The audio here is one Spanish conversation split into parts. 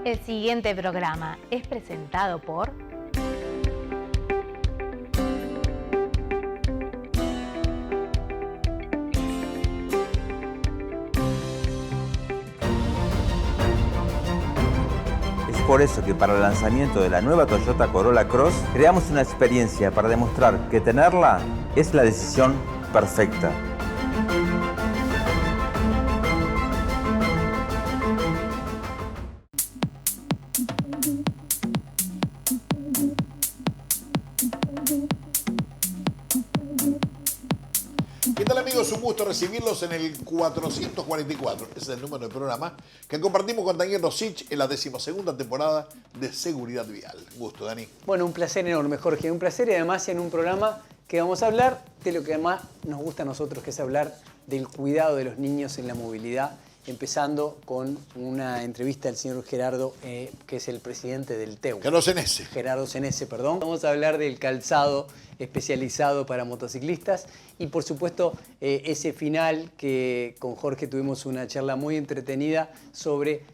El siguiente programa es presentado por... Es por eso que para el lanzamiento de la nueva Toyota Corolla Cross creamos una experiencia para demostrar que tenerla es la decisión perfecta. ¿Qué tal, amigos? Un gusto recibirlos en el 444, ese es el número del programa, que compartimos con Daniel Rosich en la 12ª temporada de Seguridad Vial. Un gusto, Dani. Bueno, un placer enorme, Jorge, un placer, y además en un programa que vamos a hablar de lo que más nos gusta a nosotros, que es hablar del cuidado de los niños en la movilidad, empezando con una entrevista del señor Gerardo, que es el presidente del TEU. Gerardo Senese. Gerardo Senese, perdón. Vamos a hablar del calzado especializado para motociclistas y, por supuesto, ese final que con Jorge tuvimos una charla muy entretenida sobre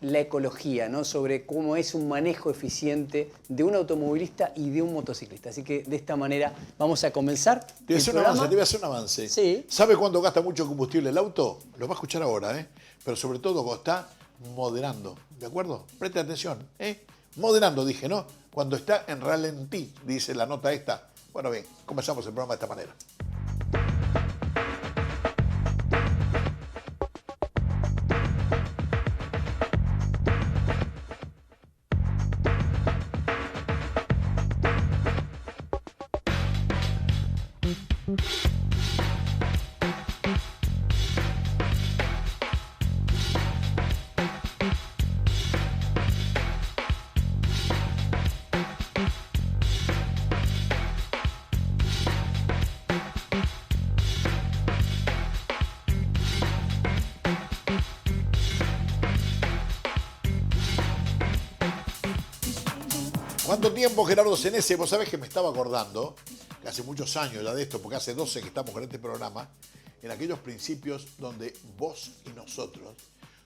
la ecología, ¿no? Sobre cómo es un manejo eficiente de un automovilista y de un motociclista. Así que de esta manera vamos a comenzar. Te voy a hacer un avance. Sí. ¿Sabe cuándo gasta mucho combustible el auto? Lo va a escuchar ahora, ¿eh? Pero sobre todo cuando está moderando, ¿de acuerdo? Preste atención, ¿eh? Moderando, dije, ¿no? Cuando está en ralentí, dice la nota esta. Bueno, bien, comenzamos el programa de esta manera. ¿Cuánto tiempo, Gerardo Senese? Vos sabés que me estaba acordando, que hace muchos años ya de esto, porque hace 12 que estamos con este programa, en aquellos principios donde vos y nosotros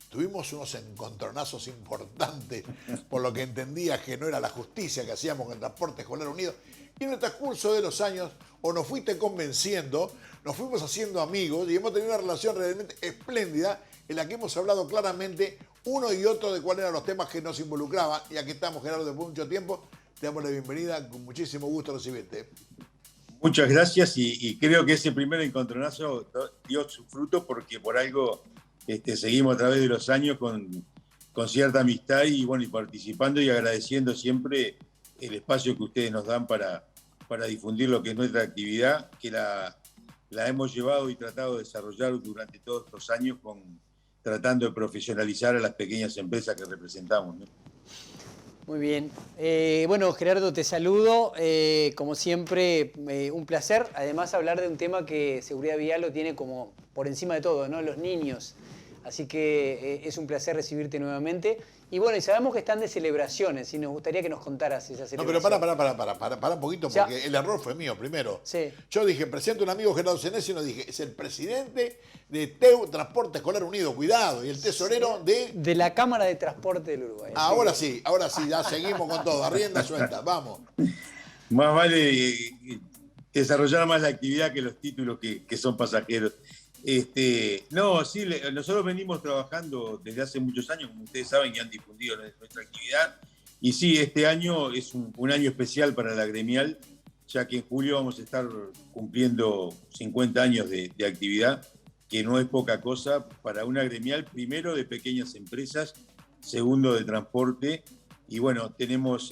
tuvimos unos encontronazos importantes, por lo que entendías que no era la justicia que hacíamos en el Transporte Escolar Unido. Y en el transcurso de los años, o nos fuiste convenciendo, nos fuimos haciendo amigos y hemos tenido una relación realmente espléndida en la que hemos hablado claramente uno y otro de cuáles eran los temas que nos involucraban. Y aquí estamos, Gerardo, después de mucho tiempo. Te damos la bienvenida, con muchísimo gusto recibirte. Muchas gracias y creo que ese primer encontronazo dio su fruto porque por algo seguimos a través de los años con cierta amistad y bueno, y participando y agradeciendo siempre el espacio que ustedes nos dan para difundir lo que es nuestra actividad, que la hemos llevado y tratado de desarrollar durante todos estos años tratando de profesionalizar a las pequeñas empresas que representamos, ¿no? Muy bien. Bueno, Gerardo, te saludo. Como siempre, un placer. Además, hablar de un tema que Seguridad Vial lo tiene como por encima de todo, ¿no? Los niños. Así que es un placer recibirte nuevamente. Y bueno, y sabemos que están de celebraciones y nos gustaría que nos contaras esas celebraciones. No, pero para un poquito, porque el error fue mío primero. Sí. Yo dije, presento a un amigo, Gerardo Senese, y no dije, es el presidente de TEU, Transporte Escolar Unido, cuidado, y el tesorero de la Cámara de Transporte del Uruguay. Ahora sí, ya seguimos con todo, a rienda suelta, vamos. Más vale desarrollar más la actividad que los títulos que son pasajeros. No, sí, nosotros venimos trabajando desde hace muchos años, como ustedes saben, que han difundido nuestra actividad. Y sí, este año es un año especial para la gremial, ya que en julio vamos a estar cumpliendo 50 años de actividad, que no es poca cosa para una gremial, primero de pequeñas empresas, segundo de transporte. Y bueno, tenemos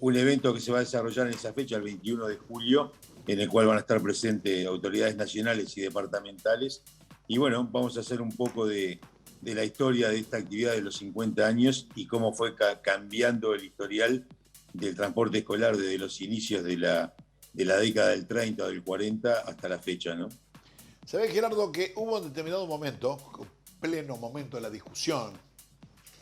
un evento que se va a desarrollar en esa fecha, el 21 de julio, en el cual van a estar presentes autoridades nacionales y departamentales. Y bueno, vamos a hacer un poco de la historia de esta actividad de los 50 años y cómo fue cambiando el historial del transporte escolar desde los inicios de la década del 30 o del 40 hasta la fecha, ¿no? ¿Sabés, Gerardo, que hubo un determinado momento, pleno momento de la discusión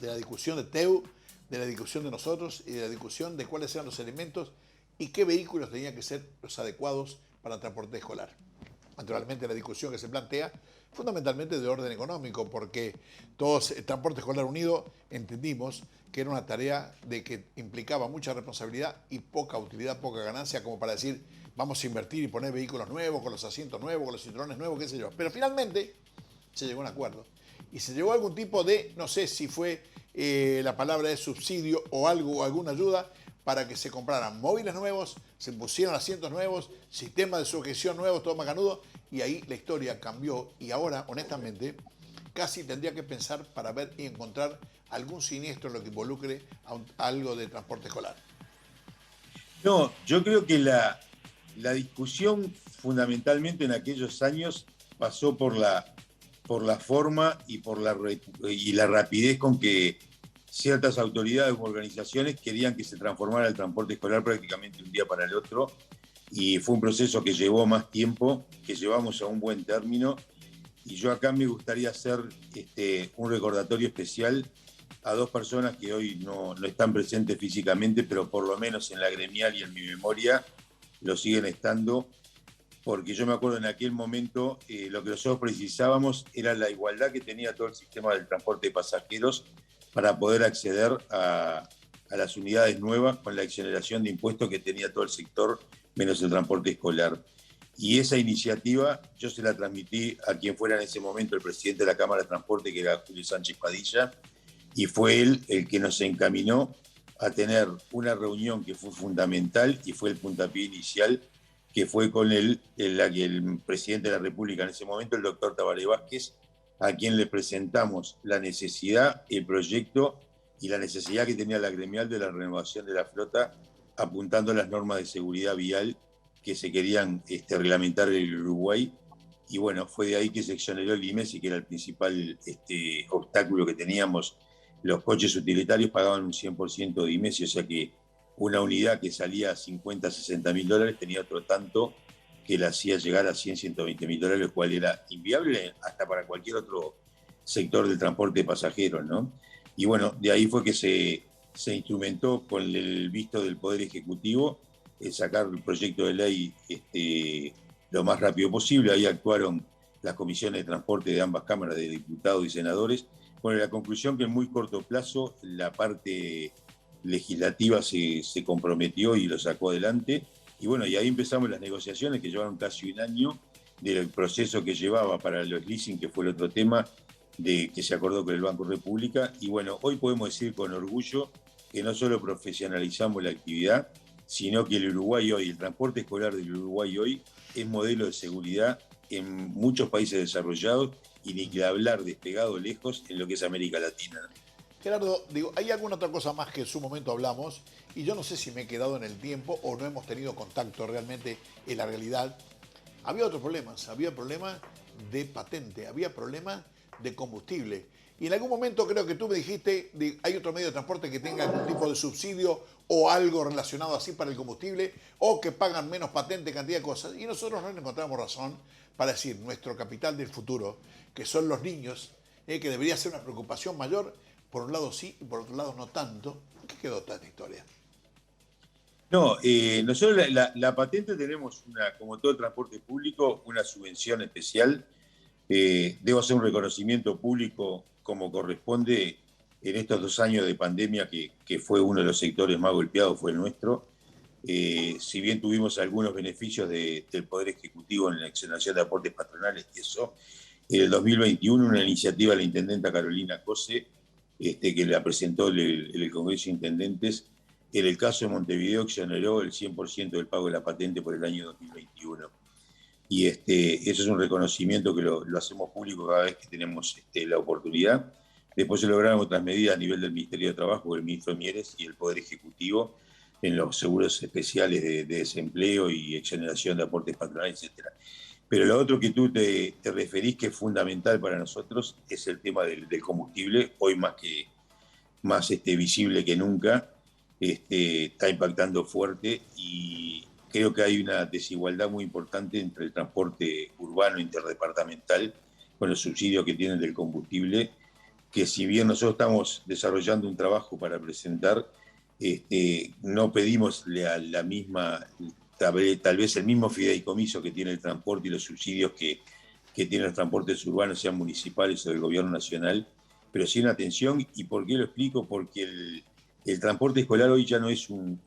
de TEU, de la discusión de nosotros y de la discusión de cuáles eran los elementos y qué vehículos tenían que ser los adecuados para el transporte escolar? naturalmente la discusión que se plantea, fundamentalmente de orden económico, porque todos, el Transporte Escolar Unido, entendimos que era una tarea de que implicaba mucha responsabilidad y poca utilidad, poca ganancia, como para decir, vamos a invertir y poner vehículos nuevos, con los asientos nuevos, con los cinturones nuevos, qué sé yo. Pero finalmente se llegó a un acuerdo. Y se llegó a algún tipo de, no sé si fue la palabra de subsidio o algo, o alguna ayuda, para que se compraran móviles nuevos, se pusieran asientos nuevos, sistemas de sujeción nuevos, todo macanudo, y ahí la historia cambió. Y ahora, honestamente, casi tendría que pensar para ver y encontrar algún siniestro en lo que involucre a algo de transporte escolar. No, yo creo que la discusión fundamentalmente en aquellos años pasó por la forma y por la rapidez con que ciertas autoridades u organizaciones querían que se transformara el transporte escolar prácticamente un día para el otro, y fue un proceso que llevó más tiempo, que llevamos a un buen término, y yo acá me gustaría hacer un recordatorio especial a dos personas que hoy no están presentes físicamente, pero por lo menos en la gremial y en mi memoria lo siguen estando, porque yo me acuerdo en aquel momento lo que nosotros precisábamos era la igualdad que tenía todo el sistema del transporte de pasajeros para poder acceder a las unidades nuevas con la exoneración de impuestos que tenía todo el sector, menos el transporte escolar. Y esa iniciativa yo se la transmití a quien fuera en ese momento el presidente de la Cámara de Transporte, que era Julio Sánchez Padilla, y fue él el que nos encaminó a tener una reunión que fue fundamental y fue el puntapié inicial, que fue con el presidente de la República en ese momento, el doctor Tabaré Vázquez, a quien le presentamos la necesidad, el proyecto y la necesidad que tenía la gremial de la renovación de la flota, apuntando a las normas de seguridad vial que se querían reglamentar en el Uruguay. Y bueno, fue de ahí que se exoneró el IMESI, que era el principal obstáculo que teníamos. Los coches utilitarios pagaban un 100% de IMESI, o sea que una unidad que salía a 50, 60 mil dólares tenía otro tanto que la hacía llegar a 100, 120 mil dólares, lo cual era inviable hasta para cualquier otro sector del transporte de pasajeros, ¿no? Y bueno, de ahí fue que se instrumentó con el visto del Poder Ejecutivo sacar el proyecto de ley lo más rápido posible. Ahí actuaron las comisiones de transporte de ambas cámaras, de diputados y senadores, con la conclusión que en muy corto plazo la parte legislativa se comprometió y lo sacó adelante. Y bueno, y ahí empezamos las negociaciones que llevaron casi un año, del proceso que llevaba para los leasing, que fue el otro tema que se acordó con el Banco República. Y bueno, hoy podemos decir con orgullo que no solo profesionalizamos la actividad, sino que el Uruguay hoy, el transporte escolar del Uruguay hoy, es modelo de seguridad en muchos países desarrollados, y ni que hablar despegado lejos en lo que es América Latina. Gerardo, digo, hay alguna otra cosa más que en su momento hablamos, y yo no sé si me he quedado en el tiempo o no hemos tenido contacto realmente en la realidad. Había otros problemas, había problemas de patente, había problemas de combustible. Y en algún momento creo que tú me dijiste, hay otro medio de transporte que tenga algún tipo de subsidio o algo relacionado así para el combustible, o que pagan menos patente, cantidad de cosas. Y nosotros no encontramos razón para decir, nuestro capital del futuro, que son los niños, que debería ser una preocupación mayor, por un lado sí y por otro lado no tanto. ¿Qué quedó toda esta historia? No, nosotros la patente tenemos, como todo el transporte público, una subvención especial. Debo hacer un reconocimiento público como corresponde en estos 2 años de pandemia, que fue uno de los sectores más golpeados, fue el nuestro. Si bien tuvimos algunos beneficios del Poder Ejecutivo en la exoneración de aportes patronales y eso, en el 2021 una iniciativa de la intendenta Carolina Cose, que la presentó el Congreso de Intendentes, en el caso de Montevideo exoneró el 100% del pago de la patente por el año 2021. Y eso es un reconocimiento que lo hacemos público cada vez que tenemos la oportunidad. Después se lograron otras medidas a nivel del Ministerio de Trabajo, el ministro Mieres y el Poder Ejecutivo, en los seguros especiales de desempleo y exoneración de aportes patronales, etc. Pero lo otro que tú te referís, que es fundamental para nosotros, es el tema del combustible, hoy más visible que nunca, está impactando fuerte, y creo que hay una desigualdad muy importante entre el transporte urbano interdepartamental con los subsidios que tienen del combustible, que si bien nosotros estamos desarrollando un trabajo para presentar, no pedimos la misma tal vez el mismo fideicomiso que tiene el transporte y los subsidios que tienen los transportes urbanos sean municipales o del gobierno nacional, pero sí una atención. ¿Y por qué lo explico? Porque el transporte escolar hoy ya no es un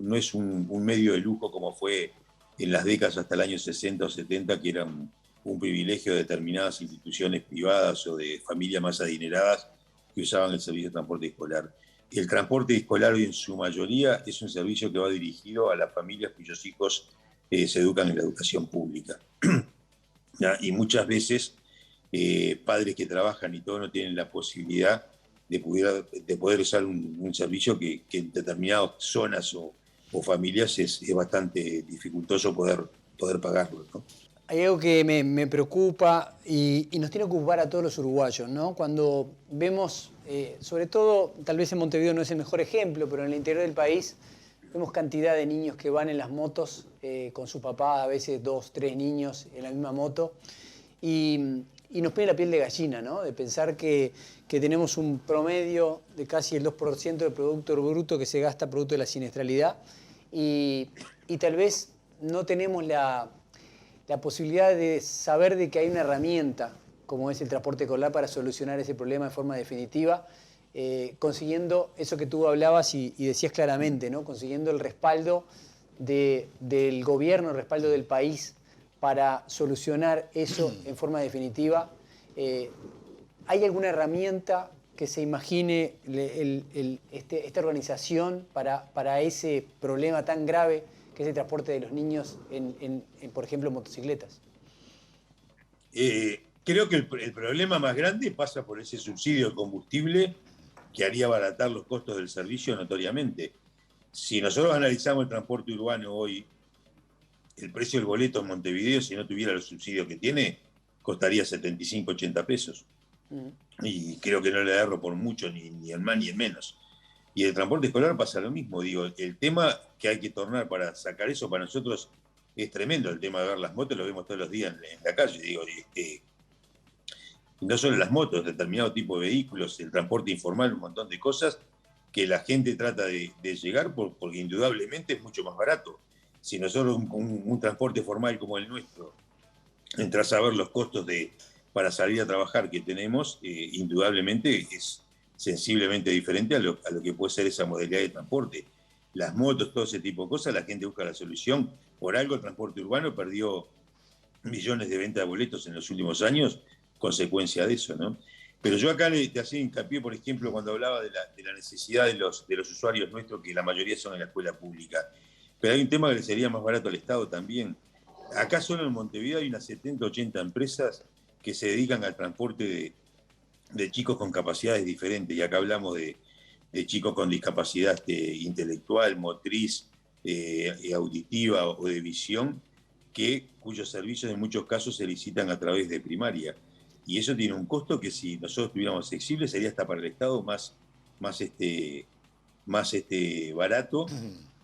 medio de lujo como fue en las décadas hasta el año 60 o 70, que era un privilegio de determinadas instituciones privadas o de familias más adineradas que usaban el servicio de transporte escolar. El transporte escolar hoy en su mayoría es un servicio que va dirigido a las familias cuyos hijos se educan en la educación pública. Y muchas veces padres que trabajan y todo no tienen la posibilidad de poder usar un servicio que en determinadas zonas o familias es bastante dificultoso poder pagarlo, ¿no? Hay algo que me preocupa y nos tiene que ocupar a todos los uruguayos, ¿no? Cuando vemos, sobre todo, tal vez en Montevideo no es el mejor ejemplo, pero en el interior del país vemos cantidad de niños que van en las motos con su papá, a veces 2, 3 niños en la misma moto, y nos pone la piel de gallina, ¿no? De pensar que tenemos un promedio de casi el 2% del Producto Bruto que se gasta producto de la siniestralidad, y tal vez no tenemos la posibilidad de saber de que hay una herramienta como es el transporte escolar para solucionar ese problema de forma definitiva, consiguiendo eso que tú hablabas y decías claramente, ¿no? Consiguiendo el respaldo del gobierno, el respaldo del país para solucionar eso en forma definitiva. ¿Hay alguna herramienta que se imagine esta organización para ese problema tan grave que es el transporte de los niños por ejemplo, en motocicletas? Creo que el problema más grande pasa por ese subsidio de combustible que haría abaratar los costos del servicio notoriamente. Si nosotros analizamos el transporte urbano hoy, el precio del boleto en Montevideo, si no tuviera los subsidios que tiene, costaría 75, 80 pesos. Y creo que no le agarro por mucho, ni en más ni en menos. Y el transporte escolar pasa lo mismo. Digo, el tema que hay que tornar para sacar eso para nosotros es tremendo. El tema de ver las motos lo vemos todos los días en la calle. Digo, no solo las motos, determinado tipo de vehículos, el transporte informal, un montón de cosas que la gente trata de llegar porque indudablemente es mucho más barato. Si nosotros un transporte formal como el nuestro, entras a ver los costos para salir a trabajar que tenemos, indudablemente es sensiblemente diferente a lo que puede ser esa modalidad de transporte. Las motos, todo ese tipo de cosas, la gente busca la solución. Por algo el transporte urbano perdió millones de ventas de boletos en los últimos años, consecuencia de eso, ¿no? Pero yo acá te hacía hincapié, por ejemplo, cuando hablaba de la necesidad de los usuarios nuestros, que la mayoría son en la escuela pública. Pero hay un tema que le sería más barato al Estado también. Acá solo en Montevideo hay unas 70, 80 empresas que se dedican al transporte de chicos con capacidades diferentes. Y acá hablamos de chicos con discapacidad intelectual, motriz, auditiva o de visión, cuyos servicios en muchos casos se licitan a través de primaria. Y eso tiene un costo que si nosotros tuviéramos accesible sería hasta para el Estado más barato.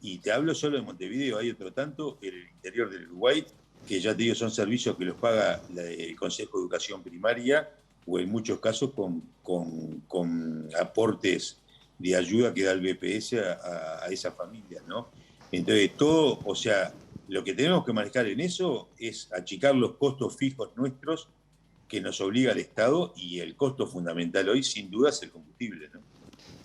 Y te hablo solo de Montevideo, hay otro tanto en el interior del Uruguay, que ya te digo, son servicios que los paga el Consejo de Educación Primaria, o en muchos casos con aportes de ayuda que da el BPS a esas familias, ¿no? Entonces, todo, o sea, lo que tenemos que manejar en eso es achicar los costos fijos nuestros que nos obliga el Estado, y el costo fundamental hoy, sin duda, es el combustible, ¿no?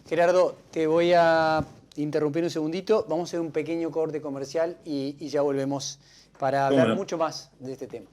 Gerardo, te voy a interrumpir un segundito. Vamos a hacer un pequeño corte comercial y ya volvemos para hablar mucho más de este tema.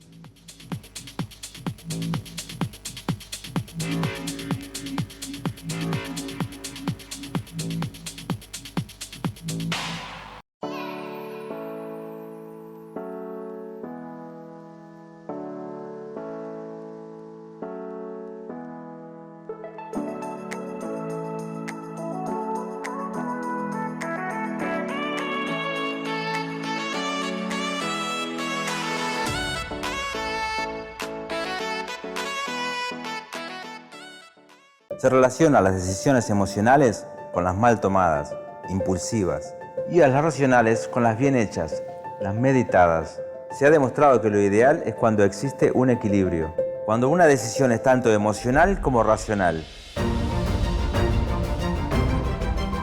Se relaciona las decisiones emocionales con las mal tomadas, impulsivas, y a las racionales con las bien hechas, las meditadas. Se ha demostrado que lo ideal es cuando existe un equilibrio, cuando una decisión es tanto emocional como racional.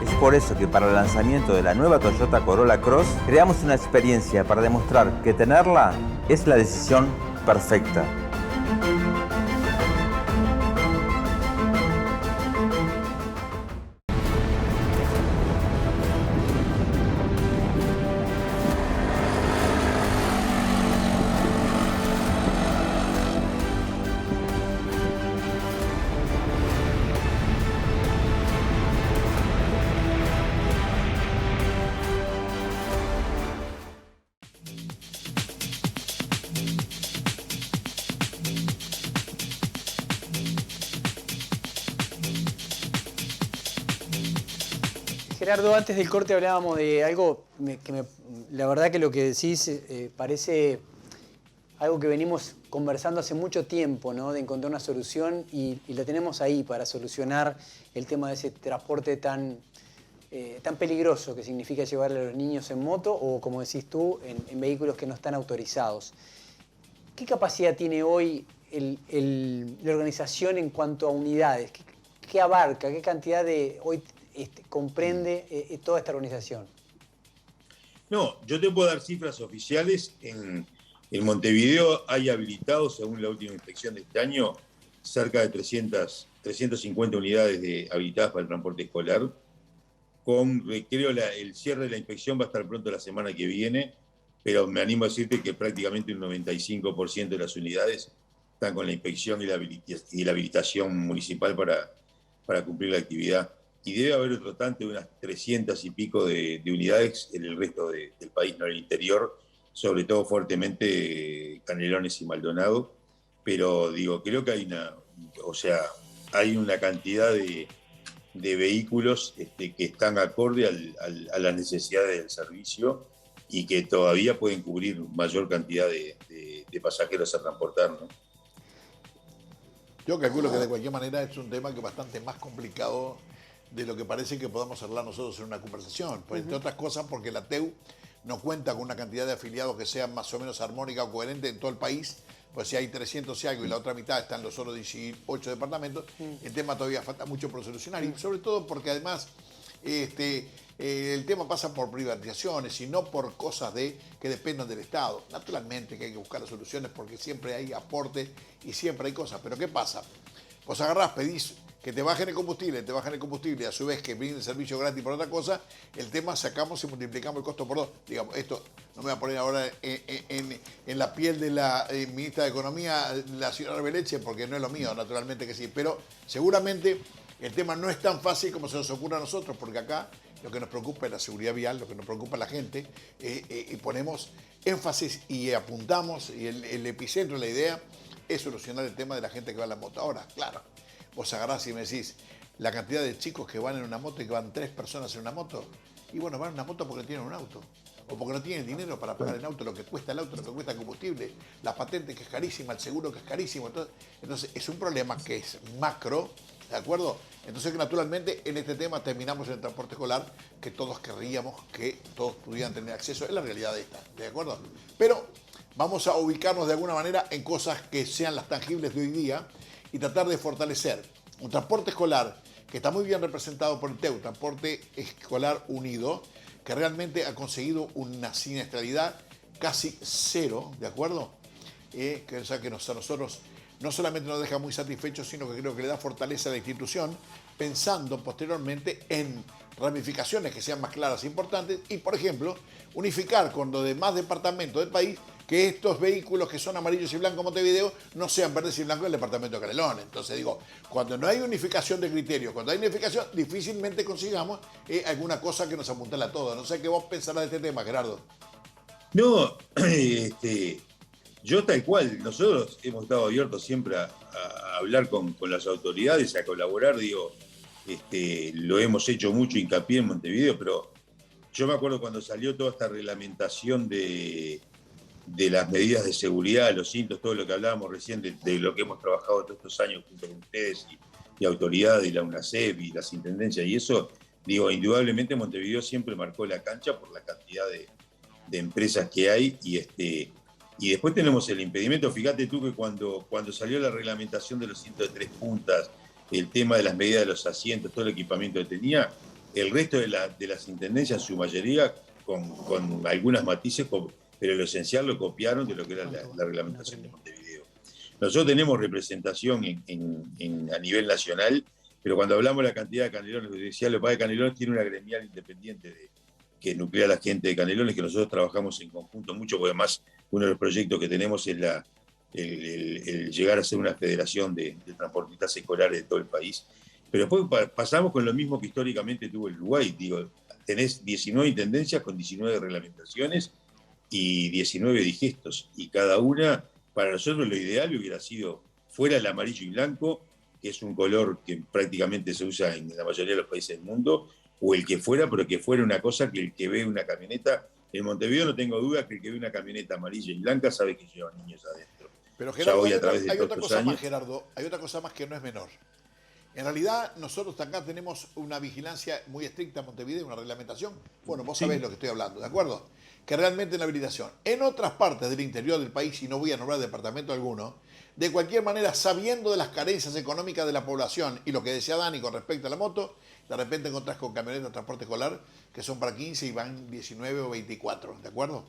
Es por eso que para el lanzamiento de la nueva Toyota Corolla Cross creamos una experiencia para demostrar que tenerla es la decisión perfecta. Gerardo, antes del corte hablábamos de algo la verdad que lo que decís parece algo que venimos conversando hace mucho tiempo, ¿no? De encontrar una solución y la tenemos ahí para solucionar el tema de ese transporte tan peligroso que significa llevar a los niños en moto o, como decís tú, en vehículos que no están autorizados. ¿Qué capacidad tiene hoy la organización en cuanto a unidades? ¿Qué abarca? ¿Qué cantidad de hoy comprende toda esta organización? No, yo te puedo dar cifras oficiales. En Montevideo hay habilitados, según la última inspección de este año, cerca de 350 unidades habilitadas para el transporte escolar. Creo el cierre de la inspección va a estar pronto la semana que viene, pero me animo a decirte que prácticamente un 95% de las unidades están con la inspección y la habilitación municipal para cumplir la actividad. Y debe haber otro tanto de unas 300 y pico de unidades en el resto del país, no en el interior, sobre todo fuertemente Canelones y Maldonado. Pero digo, creo que hay una cantidad de vehículos que están acorde a las necesidades del servicio y que todavía pueden cubrir mayor cantidad de pasajeros a transportar, ¿no? Yo calculo que de cualquier manera es un tema que es bastante más complicado de lo que parece que podamos hablar nosotros en una conversación. Pues, entre otras cosas, porque la TEU no cuenta con una cantidad de afiliados que sea más o menos armónica o coherente en todo el país. Pues si hay 300 y algo y la otra mitad están los solo 18 departamentos, el tema todavía falta mucho por solucionar. Y sobre todo porque además el tema pasa por privatizaciones y no por cosas que dependan del Estado. Naturalmente que hay que buscar las soluciones porque siempre hay aporte y siempre hay cosas. Pero ¿qué pasa? Vos agarrás, pedís que te bajen el combustible, y a su vez que brinden servicio gratis por otra cosa, el tema sacamos y multiplicamos el costo por 2. Digamos, esto no me voy a poner ahora en la piel de la ministra de Economía, la señora Arbeleche, porque no es lo mío, naturalmente que sí. Pero seguramente el tema no es tan fácil como se nos ocurre a nosotros, porque acá lo que nos preocupa es la seguridad vial, lo que nos preocupa es la gente, y ponemos énfasis y apuntamos, y el epicentro de la idea es solucionar el tema de la gente que va en la moto. Ahora, claro, vos agarrás y me decís la cantidad de chicos que van en una moto y que van 3 personas en una moto. Y bueno, van en una moto porque tienen un auto. O porque no tienen dinero para pagar el auto, lo que cuesta el auto, lo que cuesta el combustible, la patente que es carísima, el seguro que es carísimo. Entonces es un problema que es macro, ¿de acuerdo? Entonces naturalmente en este tema terminamos en el transporte escolar, que todos querríamos que todos pudieran tener acceso. Es la realidad de esta, ¿de acuerdo? Pero vamos a ubicarnos de alguna manera en cosas que sean las tangibles de hoy día y tratar de fortalecer un transporte escolar que está muy bien representado por el TEU, Transporte Escolar Unido, que realmente ha conseguido una siniestralidad casi cero, ¿de acuerdo? Que a nosotros no solamente nos deja muy satisfechos, sino que creo que le da fortaleza a la institución, pensando posteriormente en ramificaciones que sean más claras e importantes y, por ejemplo, unificar con los demás departamentos del país que estos vehículos que son amarillos y blancos Montevideo no sean verdes y blancos del departamento de Canelones. Entonces digo, cuando no hay unificación de criterios, cuando hay unificación, difícilmente consigamos alguna cosa que nos apuntale a todos. No sé qué vos pensarás de este tema, Gerardo. No, yo tal cual, nosotros hemos estado abiertos siempre a hablar con las autoridades, a colaborar, lo hemos hecho mucho hincapié en Montevideo, pero yo me acuerdo cuando salió toda esta reglamentación de las medidas de seguridad, los cintos, todo lo que hablábamos recién, de lo que hemos trabajado todos estos años junto con ustedes y autoridades, y la UNACEP y las intendencias, y eso, indudablemente Montevideo siempre marcó la cancha por la cantidad de empresas que hay, y después tenemos el impedimento. Fíjate tú que cuando salió la reglamentación de los cintos de 3 puntas, el tema de las medidas de los asientos, todo el equipamiento que tenía, El resto de las intendencias, su mayoría, con algunas matices, pero lo esencial lo copiaron de lo que era la reglamentación de Montevideo. Nosotros tenemos representación a nivel nacional, pero cuando hablamos de la cantidad de Canelones, lo que decía, el padre de Canelones tiene una gremial independiente que nuclea a la gente de Canelones, que nosotros trabajamos en conjunto mucho, porque además uno de los proyectos que tenemos es el llegar a ser una federación de transportistas escolares de todo el país. Pero después pasamos con lo mismo que históricamente tuvo el Uruguay. Digo, tenés 19 intendencias con 19 reglamentaciones y 19 digestos. Y cada una, para nosotros lo ideal hubiera sido fuera el amarillo y blanco, que es un color que prácticamente se usa en la mayoría de los países del mundo, o el que fuera, pero que fuera una cosa que el que ve una camioneta, en Montevideo no tengo duda que el que ve una camioneta amarilla y blanca sabe que lleva niños adentro. Pero Gerardo, hay otra cosa más, Gerardo, hay otra cosa más que no es menor. En realidad, nosotros acá tenemos una vigilancia muy estricta en Montevideo, una reglamentación. Bueno, vos sabés lo que estoy hablando, ¿de acuerdo? Que realmente en la habilitación. En otras partes del interior del país, y no voy a nombrar departamento alguno, de cualquier manera, sabiendo de las carencias económicas de la población y lo que decía Dani con respecto a la moto, de repente encontrás con camionetas de transporte escolar que son para 15 y van 19 o 24, ¿de acuerdo?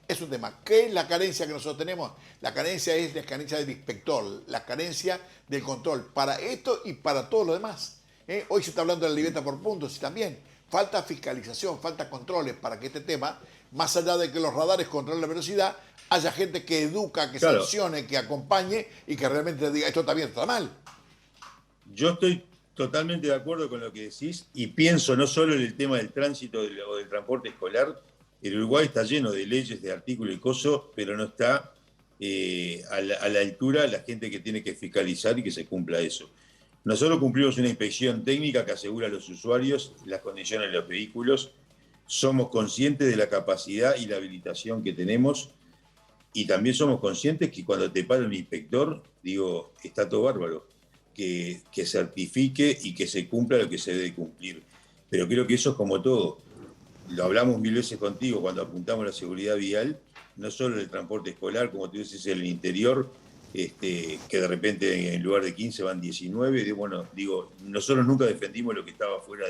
Es un tema. ¿Qué es la carencia que nosotros tenemos? La carencia es la carencia del inspector, la carencia del control para esto y para todo lo demás. Hoy se está hablando de la libreta por puntos y también falta fiscalización, falta controles para que este tema, más allá de que los radares controlen la velocidad, haya gente que educa, que sancione, que acompañe y que realmente diga esto está bien, está mal. Yo estoy totalmente de acuerdo con lo que decís y pienso no solo en el tema del tránsito o del transporte escolar. El Uruguay está lleno de leyes, de artículos y cosas, pero no está a la altura la gente que tiene que fiscalizar y que se cumpla eso. Nosotros cumplimos una inspección técnica que asegura a los usuarios las condiciones de los vehículos. Somos conscientes de la capacidad y la habilitación que tenemos y también somos conscientes que cuando te para un inspector, digo, está todo bárbaro, que certifique y que se cumpla lo que se debe cumplir. Pero creo que eso es como todo. Lo hablamos mil veces contigo cuando apuntamos a la seguridad vial, no solo en el transporte escolar, como tú dices, en el interior, que de repente en lugar de 15 van 19. Bueno, digo, nosotros nunca defendimos lo que estaba fuera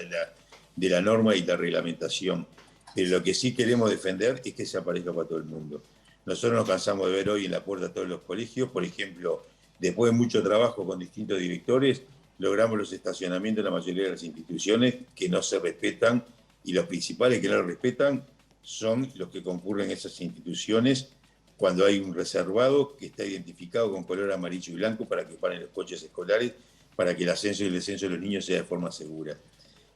de la norma y la reglamentación, pero lo que sí queremos defender es que se aparezca para todo el mundo. Nosotros nos cansamos de ver hoy en la puerta de todos los colegios, por ejemplo, después de mucho trabajo con distintos directores, logramos los estacionamientos en la mayoría de las instituciones que no se respetan. Y los principales que no lo respetan son los que concurren a esas instituciones cuando hay un reservado que está identificado con color amarillo y blanco para que paren los coches escolares, para que el ascenso y el descenso de los niños sea de forma segura.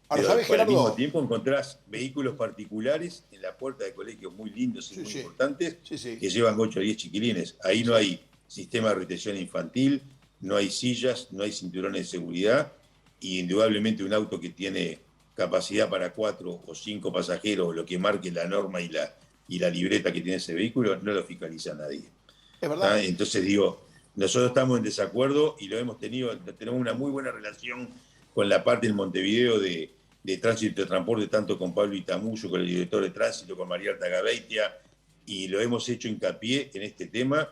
Ahora, Pero ¿sabes, al Gerardo? mismo tiempo encontrás vehículos particulares en la puerta de colegios muy lindos y muy importantes que llevan 8 o 10 chiquilines. Ahí no hay sistema de retención infantil, no hay sillas, no hay cinturones de seguridad y indudablemente un auto que tiene capacidad para 4 o 5 pasajeros, lo que marque la norma y la libreta que tiene ese vehículo, no lo fiscaliza nadie. Es verdad. Entonces digo, nosotros estamos en desacuerdo y tenemos una muy buena relación con la parte del Montevideo de tránsito y transporte, tanto con Pablo Itamullo, con el director de tránsito, con María Artagabeitia, y lo hemos hecho hincapié en este tema,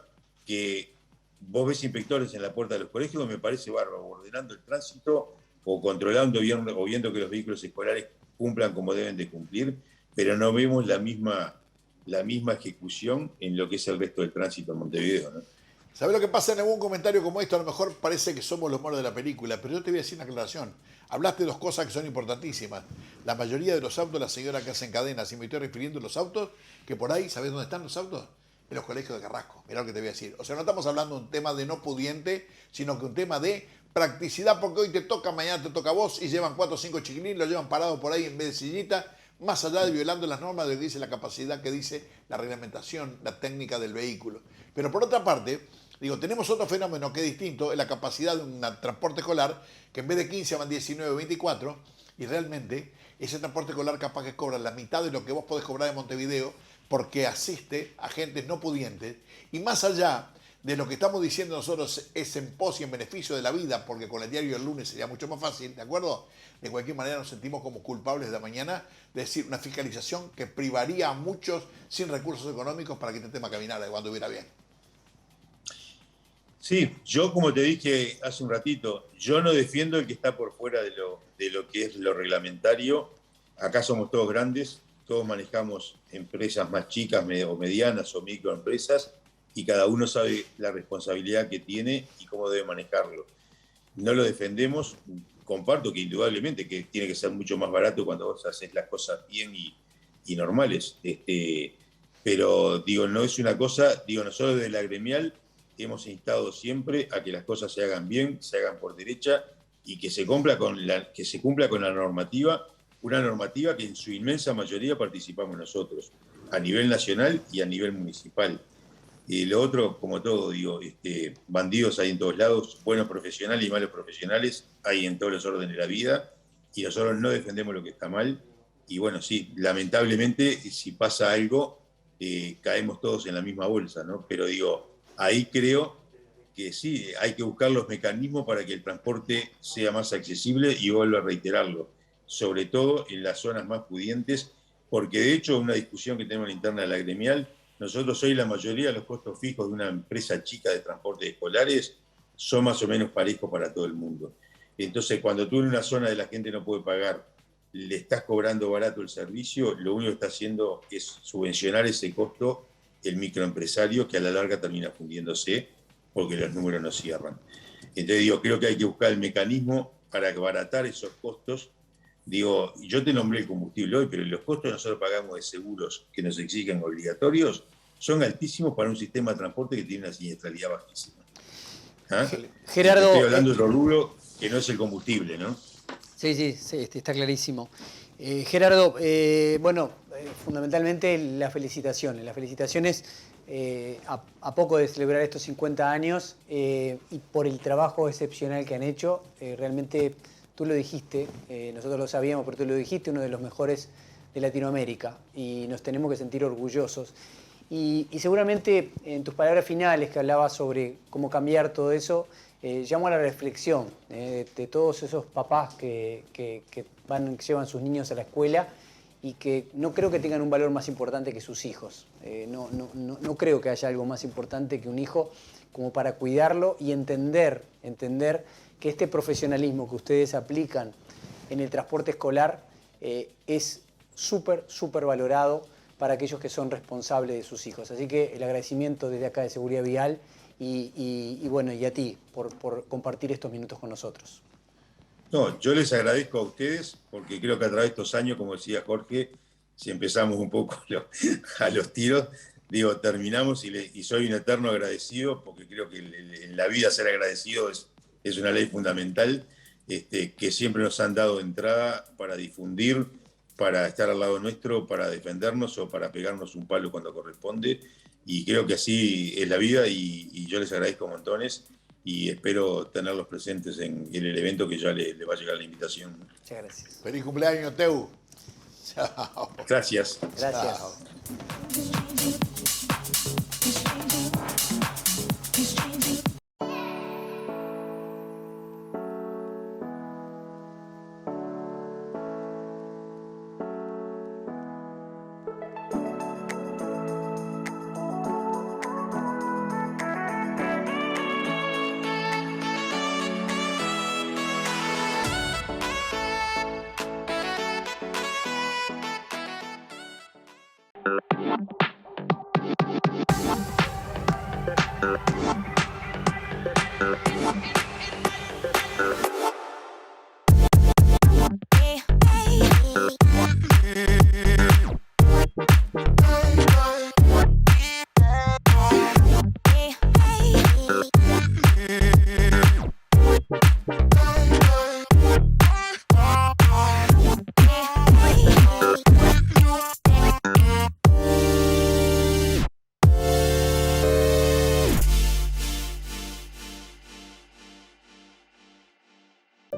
que vos ves inspectores en la puerta de los colegios, me parece bárbaro, ordenando el tránsito o controlando o viendo que los vehículos escolares cumplan como deben de cumplir, pero no vemos la misma ejecución en lo que es el resto del tránsito en Montevideo, ¿no? ¿Sabés lo que pasa en algún comentario como esto? A lo mejor parece que somos los moros de la película, pero yo te voy a decir una aclaración. Hablaste de dos cosas que son importantísimas. La mayoría de los autos, la señora que hacen cadenas, y me estoy refiriendo a los autos, que por ahí, ¿sabés dónde están los autos? En los colegios de Carrasco. Mirá lo que te voy a decir. O sea, no estamos hablando de un tema de no pudiente, sino que un tema de practicidad, porque hoy te toca, mañana te toca a vos, y llevan 4 o 5 chiquilines, los llevan parados por ahí en vez de sillita, más allá de violando las normas de lo que dice la capacidad, que dice la reglamentación, la técnica del vehículo. Pero por otra parte, digo, tenemos otro fenómeno que es distinto, es la capacidad de un transporte escolar, que en vez de 15 van 19 o 24, y realmente ese transporte escolar capaz que cobra la mitad de lo que vos podés cobrar en Montevideo, porque asiste a gentes no pudientes, y más allá de lo que estamos diciendo nosotros es en pos y en beneficio de la vida, porque con el diario del lunes sería mucho más fácil, ¿de acuerdo? De cualquier manera nos sentimos como culpables de la mañana de decir una fiscalización que privaría a muchos sin recursos económicos para que este tema caminara cuando hubiera bien. Sí, yo como te dije hace un ratito, yo no defiendo el que está por fuera de lo que es lo reglamentario, acá somos todos grandes, todos manejamos empresas más chicas o medianas o microempresas y cada uno sabe la responsabilidad que tiene y cómo debe manejarlo. No lo defendemos, comparto que indudablemente que tiene que ser mucho más barato cuando vos haces las cosas bien y normales. Pero digo, no es una cosa, digo, nosotros de la gremial hemos instado siempre a que las cosas se hagan bien, se hagan por derecha y que se cumpla con la normativa, una normativa que en su inmensa mayoría participamos nosotros, a nivel nacional y a nivel municipal. Y lo otro, como todo, digo, bandidos hay en todos lados, buenos profesionales y malos profesionales hay en todos los órdenes de la vida, y nosotros no defendemos lo que está mal. Y bueno, sí, lamentablemente, si pasa algo, caemos todos en la misma bolsa, ¿no? Pero digo, ahí creo que sí, hay que buscar los mecanismos para que el transporte sea más accesible, y vuelvo a reiterarlo, sobre todo en las zonas más pudientes, porque de hecho una discusión que tenemos en la interna de la gremial, nosotros hoy la mayoría de los costos fijos de una empresa chica de transporte escolares son más o menos parejos para todo el mundo. Entonces, cuando tú en una zona de la gente no puede pagar, le estás cobrando barato el servicio, lo único que está haciendo es subvencionar ese costo el microempresario, que a la larga termina fundiéndose porque los números no cierran. Entonces digo, creo que hay que buscar el mecanismo para abaratar esos costos. Digo, yo te nombré el combustible hoy, pero los costos que nosotros pagamos de seguros que nos exigen obligatorios son altísimos para un sistema de transporte que tiene una siniestralidad bajísima. ¿Ah? Gerardo, estoy hablando de otro rubro que no es el combustible, ¿no? Sí, está clarísimo. Gerardo, fundamentalmente las felicitaciones. Las felicitaciones a poco de celebrar estos 50 años y por el trabajo excepcional que han hecho. Realmente, tú lo dijiste, nosotros lo sabíamos, pero tú lo dijiste, uno de los mejores de Latinoamérica, y nos tenemos que sentir orgullosos. Y seguramente en tus palabras finales, que hablabas sobre cómo cambiar todo eso, llamo a la reflexión de todos esos papás que llevan sus niños a la escuela y que no creo que tengan un valor más importante que sus hijos. No creo que haya algo más importante que un hijo como para cuidarlo y entender que este profesionalismo que ustedes aplican en el transporte escolar es súper valorado para aquellos que son responsables de sus hijos. Así que el agradecimiento desde acá de Seguridad Vial y a ti por compartir estos minutos con nosotros. No, yo les agradezco a ustedes porque creo que a través de estos años, como decía Jorge, si empezamos un poco a los tiros, digo, terminamos y soy un eterno agradecido porque creo que en la vida ser agradecido es una ley fundamental que siempre nos han dado entrada para difundir, para estar al lado nuestro, para defendernos o para pegarnos un palo cuando corresponde. Y creo que así es la vida y yo les agradezco montones y espero tenerlos presentes en el evento que ya le va a llegar la invitación. Muchas gracias. Feliz cumpleaños, Teu. Chao. Gracias. Gracias. Chao.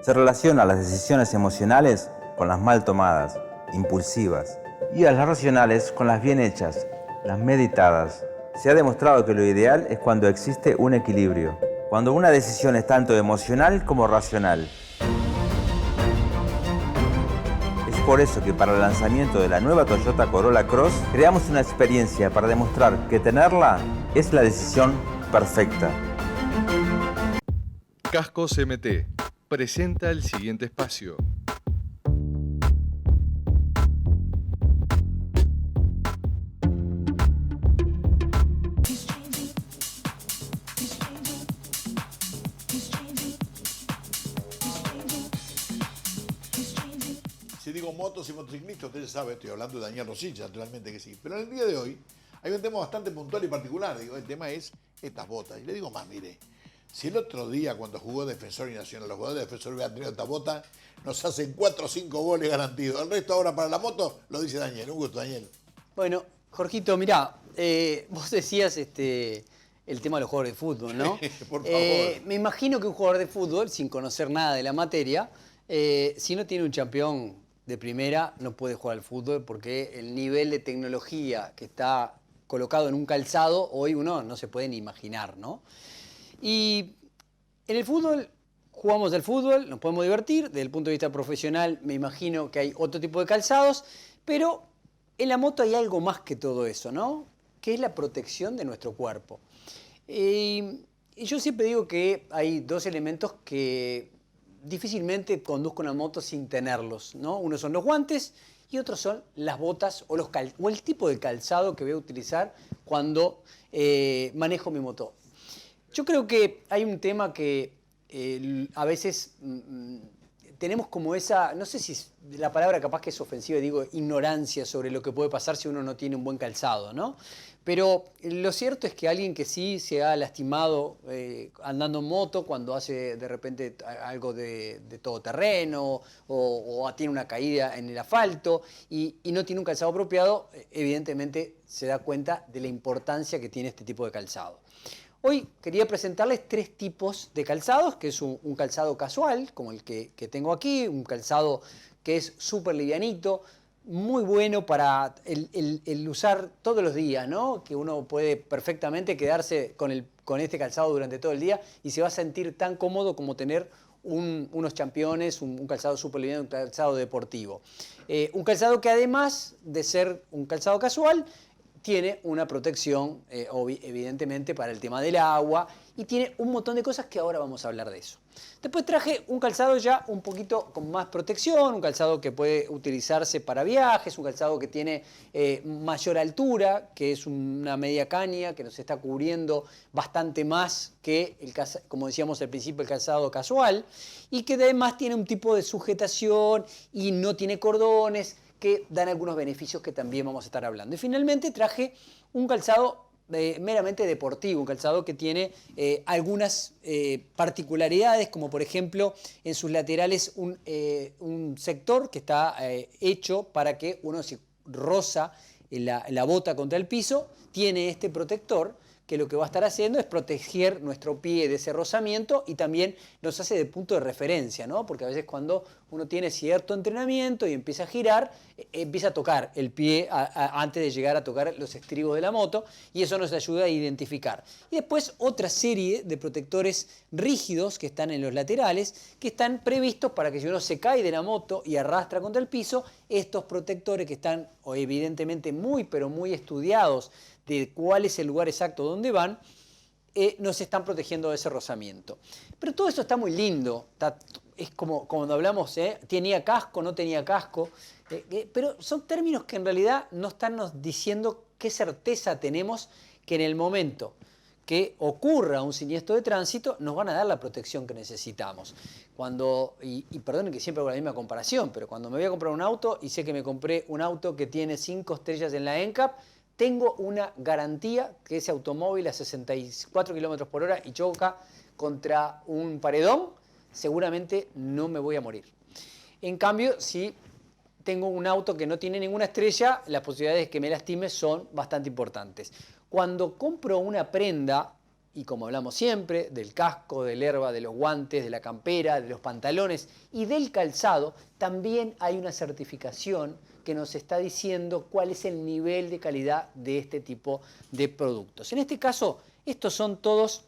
Se relaciona las decisiones emocionales con las mal tomadas, impulsivas, y a las racionales con las bien hechas, las meditadas. Se ha demostrado que lo ideal es cuando existe un equilibrio, cuando una decisión es tanto emocional como racional. Es por eso que para el lanzamiento de la nueva Toyota Corolla Cross creamos una experiencia para demostrar que tenerla es la decisión perfecta. Cascos MT presenta el siguiente espacio. Si digo motos y motociclistas, ustedes saben, estoy hablando de Daniel Rosilla, naturalmente que sí. Pero en el día de hoy hay un tema bastante puntual y particular. Digo, el tema es estas botas. Y le digo más, mire, si el otro día cuando jugó Defensor y Nacional, los jugadores de Defensor hubieran tenido estas botas, nos hacen 4 o 5 goles garantidos. El resto ahora para la moto lo dice Daniel. Un gusto, Daniel. Bueno, Jorgito, mirá, vos decías el tema de los jugadores de fútbol, ¿no? Por favor. Me imagino que un jugador de fútbol, sin conocer nada de la materia, si no tiene un campeón de primera, no puede jugar al fútbol porque el nivel de tecnología que está colocado en un calzado, hoy uno no se puede ni imaginar, ¿no? Y en el fútbol, jugamos al fútbol, nos podemos divertir, desde el punto de vista profesional me imagino que hay otro tipo de calzados, pero en la moto hay algo más que todo eso, ¿no? Que es la protección de nuestro cuerpo. Y yo siempre digo que hay dos elementos que difícilmente conduzco una moto sin tenerlos, ¿no? Uno son los guantes y otros son las botas o el tipo de calzado que voy a utilizar cuando manejo mi moto. Yo creo que hay un tema que a veces tenemos como esa, no sé si la palabra capaz que es ofensiva, digo ignorancia sobre lo que puede pasar si uno no tiene un buen calzado, ¿no? Pero lo cierto es que alguien que sí se ha lastimado andando en moto cuando hace de repente algo de todoterreno o tiene una caída en el asfalto y no tiene un calzado apropiado, evidentemente se da cuenta de la importancia que tiene este tipo de calzado. Hoy quería presentarles 3 tipos de calzados, que es un calzado casual, como el que tengo aquí, un calzado que es súper livianito, muy bueno para el usar todos los días, ¿no? Que uno puede perfectamente quedarse con este calzado durante todo el día y se va a sentir tan cómodo como tener unos championes, un calzado súper liviano, un calzado deportivo. Un calzado que además de ser un calzado casual, tiene una protección, evidentemente, para el tema del agua y tiene un montón de cosas que ahora vamos a hablar de eso. Después traje un calzado ya un poquito con más protección, un calzado que puede utilizarse para viajes, un calzado que tiene mayor altura, que es una media caña que nos está cubriendo bastante más que, como decíamos al principio, el calzado casual y que además tiene un tipo de sujetación y no tiene cordones, que dan algunos beneficios que también vamos a estar hablando. Y finalmente traje un calzado meramente deportivo, un calzado que tiene algunas particularidades, como por ejemplo en sus laterales un sector que está hecho para que uno, si roza la bota contra el piso, tiene este protector que lo que va a estar haciendo es proteger nuestro pie de ese rozamiento y también nos hace de punto de referencia, ¿no? Porque a veces cuando uno tiene cierto entrenamiento y empieza a girar, empieza a tocar el pie antes de llegar a tocar los estribos de la moto y eso nos ayuda a identificar. Y después otra serie de protectores rígidos que están en los laterales, que están previstos para que si uno se cae de la moto y arrastra contra el piso, estos protectores que están evidentemente pero muy estudiados de cuál es el lugar exacto donde van, nos están protegiendo de ese rozamiento. Pero todo esto está muy lindo, es como cuando hablamos, tenía casco, no tenía casco, pero son términos que en realidad no están nos diciendo qué certeza tenemos que en el momento que ocurra un siniestro de tránsito nos van a dar la protección que necesitamos. Y perdonen que siempre hago la misma comparación, pero cuando me voy a comprar un auto y sé que me compré un auto que tiene 5 estrellas en la NCAP, tengo una garantía que ese automóvil a 64 kilómetros por hora y choca contra un paredón, seguramente no me voy a morir. En cambio, si tengo un auto que no tiene ninguna estrella, las posibilidades de que me lastime son bastante importantes. Cuando compro una prenda, y como hablamos siempre, del casco, del herba, de los guantes, de la campera, de los pantalones y del calzado, también hay una certificación que nos está diciendo cuál es el nivel de calidad de este tipo de productos. En este caso, estos son todos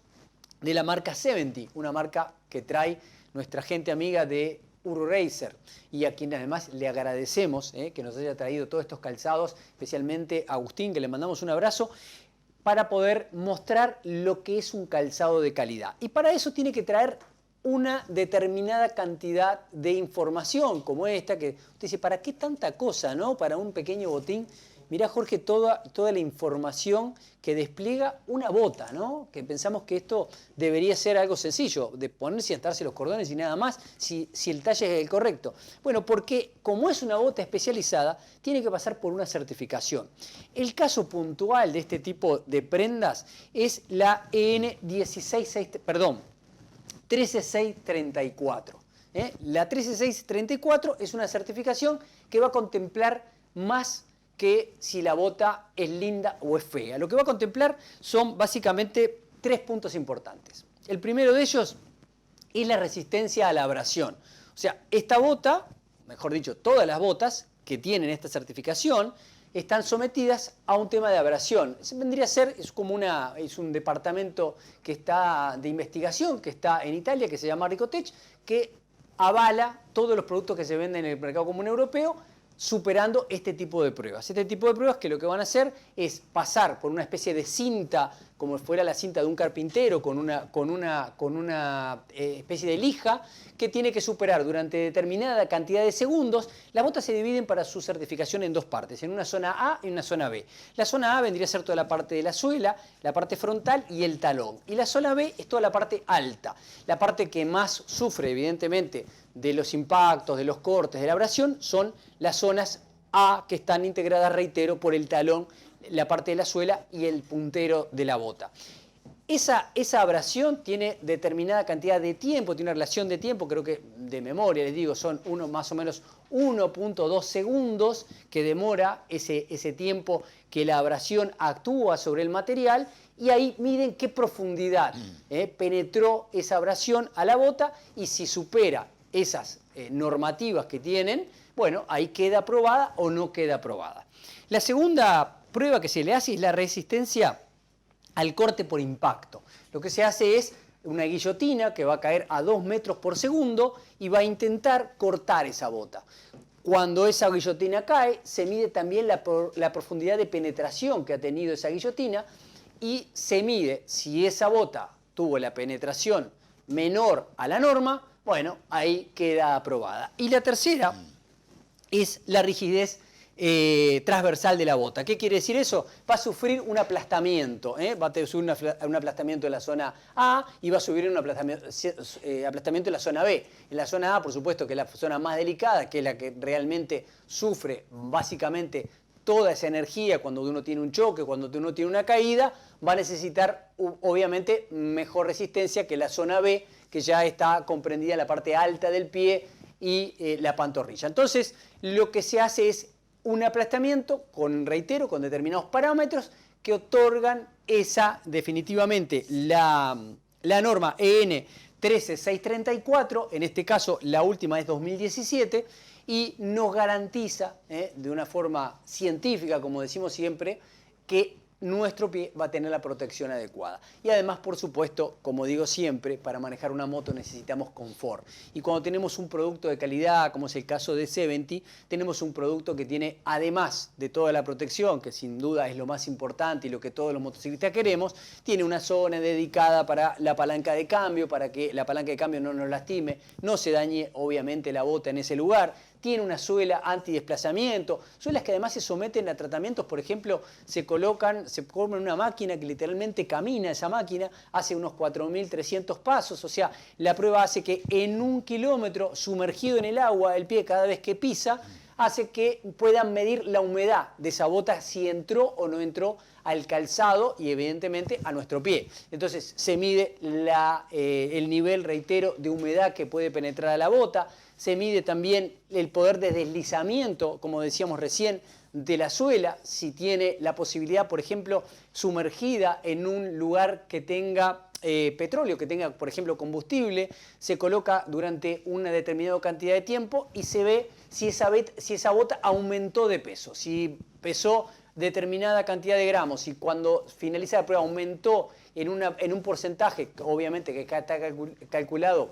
de la marca 70, una marca que trae nuestra gente amiga de Uru-Racer y a quien además le agradecemos que nos haya traído todos estos calzados, especialmente a Agustín, que le mandamos un abrazo, para poder mostrar lo que es un calzado de calidad. Y para eso tiene que traer una determinada cantidad de información como esta, que usted dice, ¿para qué tanta cosa, no? Para un pequeño botín. Mirá, Jorge, toda la información que despliega una bota, ¿no? Que pensamos que esto debería ser algo sencillo, de ponerse y atarse los cordones y nada más, si el talle es el correcto. Bueno, porque como es una bota especializada, tiene que pasar por una certificación. El caso puntual de este tipo de prendas es la EN 13634. La 13634 es una certificación que va a contemplar más que si la bota es linda o es fea. Lo que va a contemplar son básicamente 3 puntos importantes. El primero de ellos es la resistencia a la abrasión. O sea, esta bota, mejor dicho, todas las botas que tienen esta certificación están sometidas a un tema de abrasión. Vendría a ser, es un departamento que está de investigación, que está en Italia, que se llama Ricotech, que avala todos los productos que se venden en el mercado común europeo, superando este tipo de pruebas. Este tipo de pruebas que lo que van a hacer es pasar por una especie de cinta, como fuera la cinta de un carpintero, con una especie de lija, que tiene que superar durante determinada cantidad de segundos. Las botas se dividen para su certificación en 2 partes, en una zona A y una zona B. La zona A vendría a ser toda la parte de la suela, la parte frontal y el talón. Y la zona B es toda la parte alta, la parte que más sufre, evidentemente, de los impactos, de los cortes, de la abrasión, son las zonas A, que están integradas, reitero, por el talón, la parte de la suela y el puntero de la bota. Esa abrasión tiene determinada cantidad de tiempo, tiene una relación de tiempo, creo que de memoria, les digo, son más o menos 1.2 segundos que demora ese tiempo que la abrasión actúa sobre el material, y ahí miden qué profundidad penetró esa abrasión a la bota, y si supera esas normativas que tienen, bueno, ahí queda aprobada o no queda aprobada. La segunda prueba que se le hace es la resistencia al corte por impacto. Lo que se hace es una guillotina que va a caer a 2 metros por segundo y va a intentar cortar esa bota. Cuando esa guillotina cae, se mide también la profundidad de penetración que ha tenido esa guillotina, y se mide si esa bota tuvo la penetración menor a la norma, bueno, ahí queda aprobada. Y la tercera es la rigidez transversal de la bota. ¿Qué quiere decir eso? Va a sufrir un aplastamiento, va a sufrir un aplastamiento en la zona A y va a subir un aplastamiento en la zona B. En la zona A, por supuesto, que es la zona más delicada, que es la que realmente sufre básicamente toda esa energía cuando uno tiene un choque, cuando uno tiene una caída, va a necesitar obviamente mejor resistencia que la zona B, que ya está comprendida en la parte alta del pie y la pantorrilla. Entonces, lo que se hace es un aplastamiento con determinados parámetros que otorgan definitivamente la norma EN 13634, en este caso la última es 2017, y nos garantiza de una forma científica, como decimos siempre, que nuestro pie va a tener la protección adecuada. Y además, por supuesto, como digo siempre, para manejar una moto necesitamos confort. Y cuando tenemos un producto de calidad, como es el caso de 70, tenemos un producto que tiene, además de toda la protección, que sin duda es lo más importante y lo que todos los motociclistas queremos, tiene una zona dedicada para la palanca de cambio, para que la palanca de cambio no nos lastime, no se dañe obviamente la bota en ese lugar. Tiene una suela antidesplazamiento, suelas que además se someten a tratamientos, por ejemplo, se compra una máquina que literalmente camina, esa máquina hace unos 4.300 pasos, o sea, la prueba hace que en 1 kilómetro sumergido en el agua, el pie cada vez que pisa, hace que puedan medir la humedad de esa bota, si entró o no entró al calzado y evidentemente a nuestro pie. Entonces se mide el nivel, reitero, de humedad que puede penetrar a la bota. Se mide también el poder de deslizamiento, como decíamos recién, de la suela, si tiene la posibilidad, por ejemplo, sumergida en un lugar que tenga petróleo, que tenga, por ejemplo, combustible, se coloca durante una determinada cantidad de tiempo y se ve si esa bota aumentó de peso, si pesó determinada cantidad de gramos y cuando finaliza la prueba aumentó en un porcentaje, obviamente que está calculado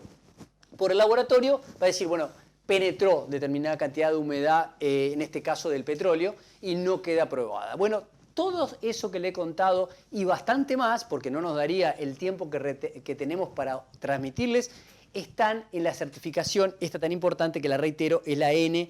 por el laboratorio, va a decir, bueno, penetró determinada cantidad de humedad, en este caso del petróleo, y no queda aprobada. Bueno, todo eso que le he contado y bastante más, porque no nos daría el tiempo que tenemos para transmitirles, están en la certificación, esta tan importante que la reitero, es la EN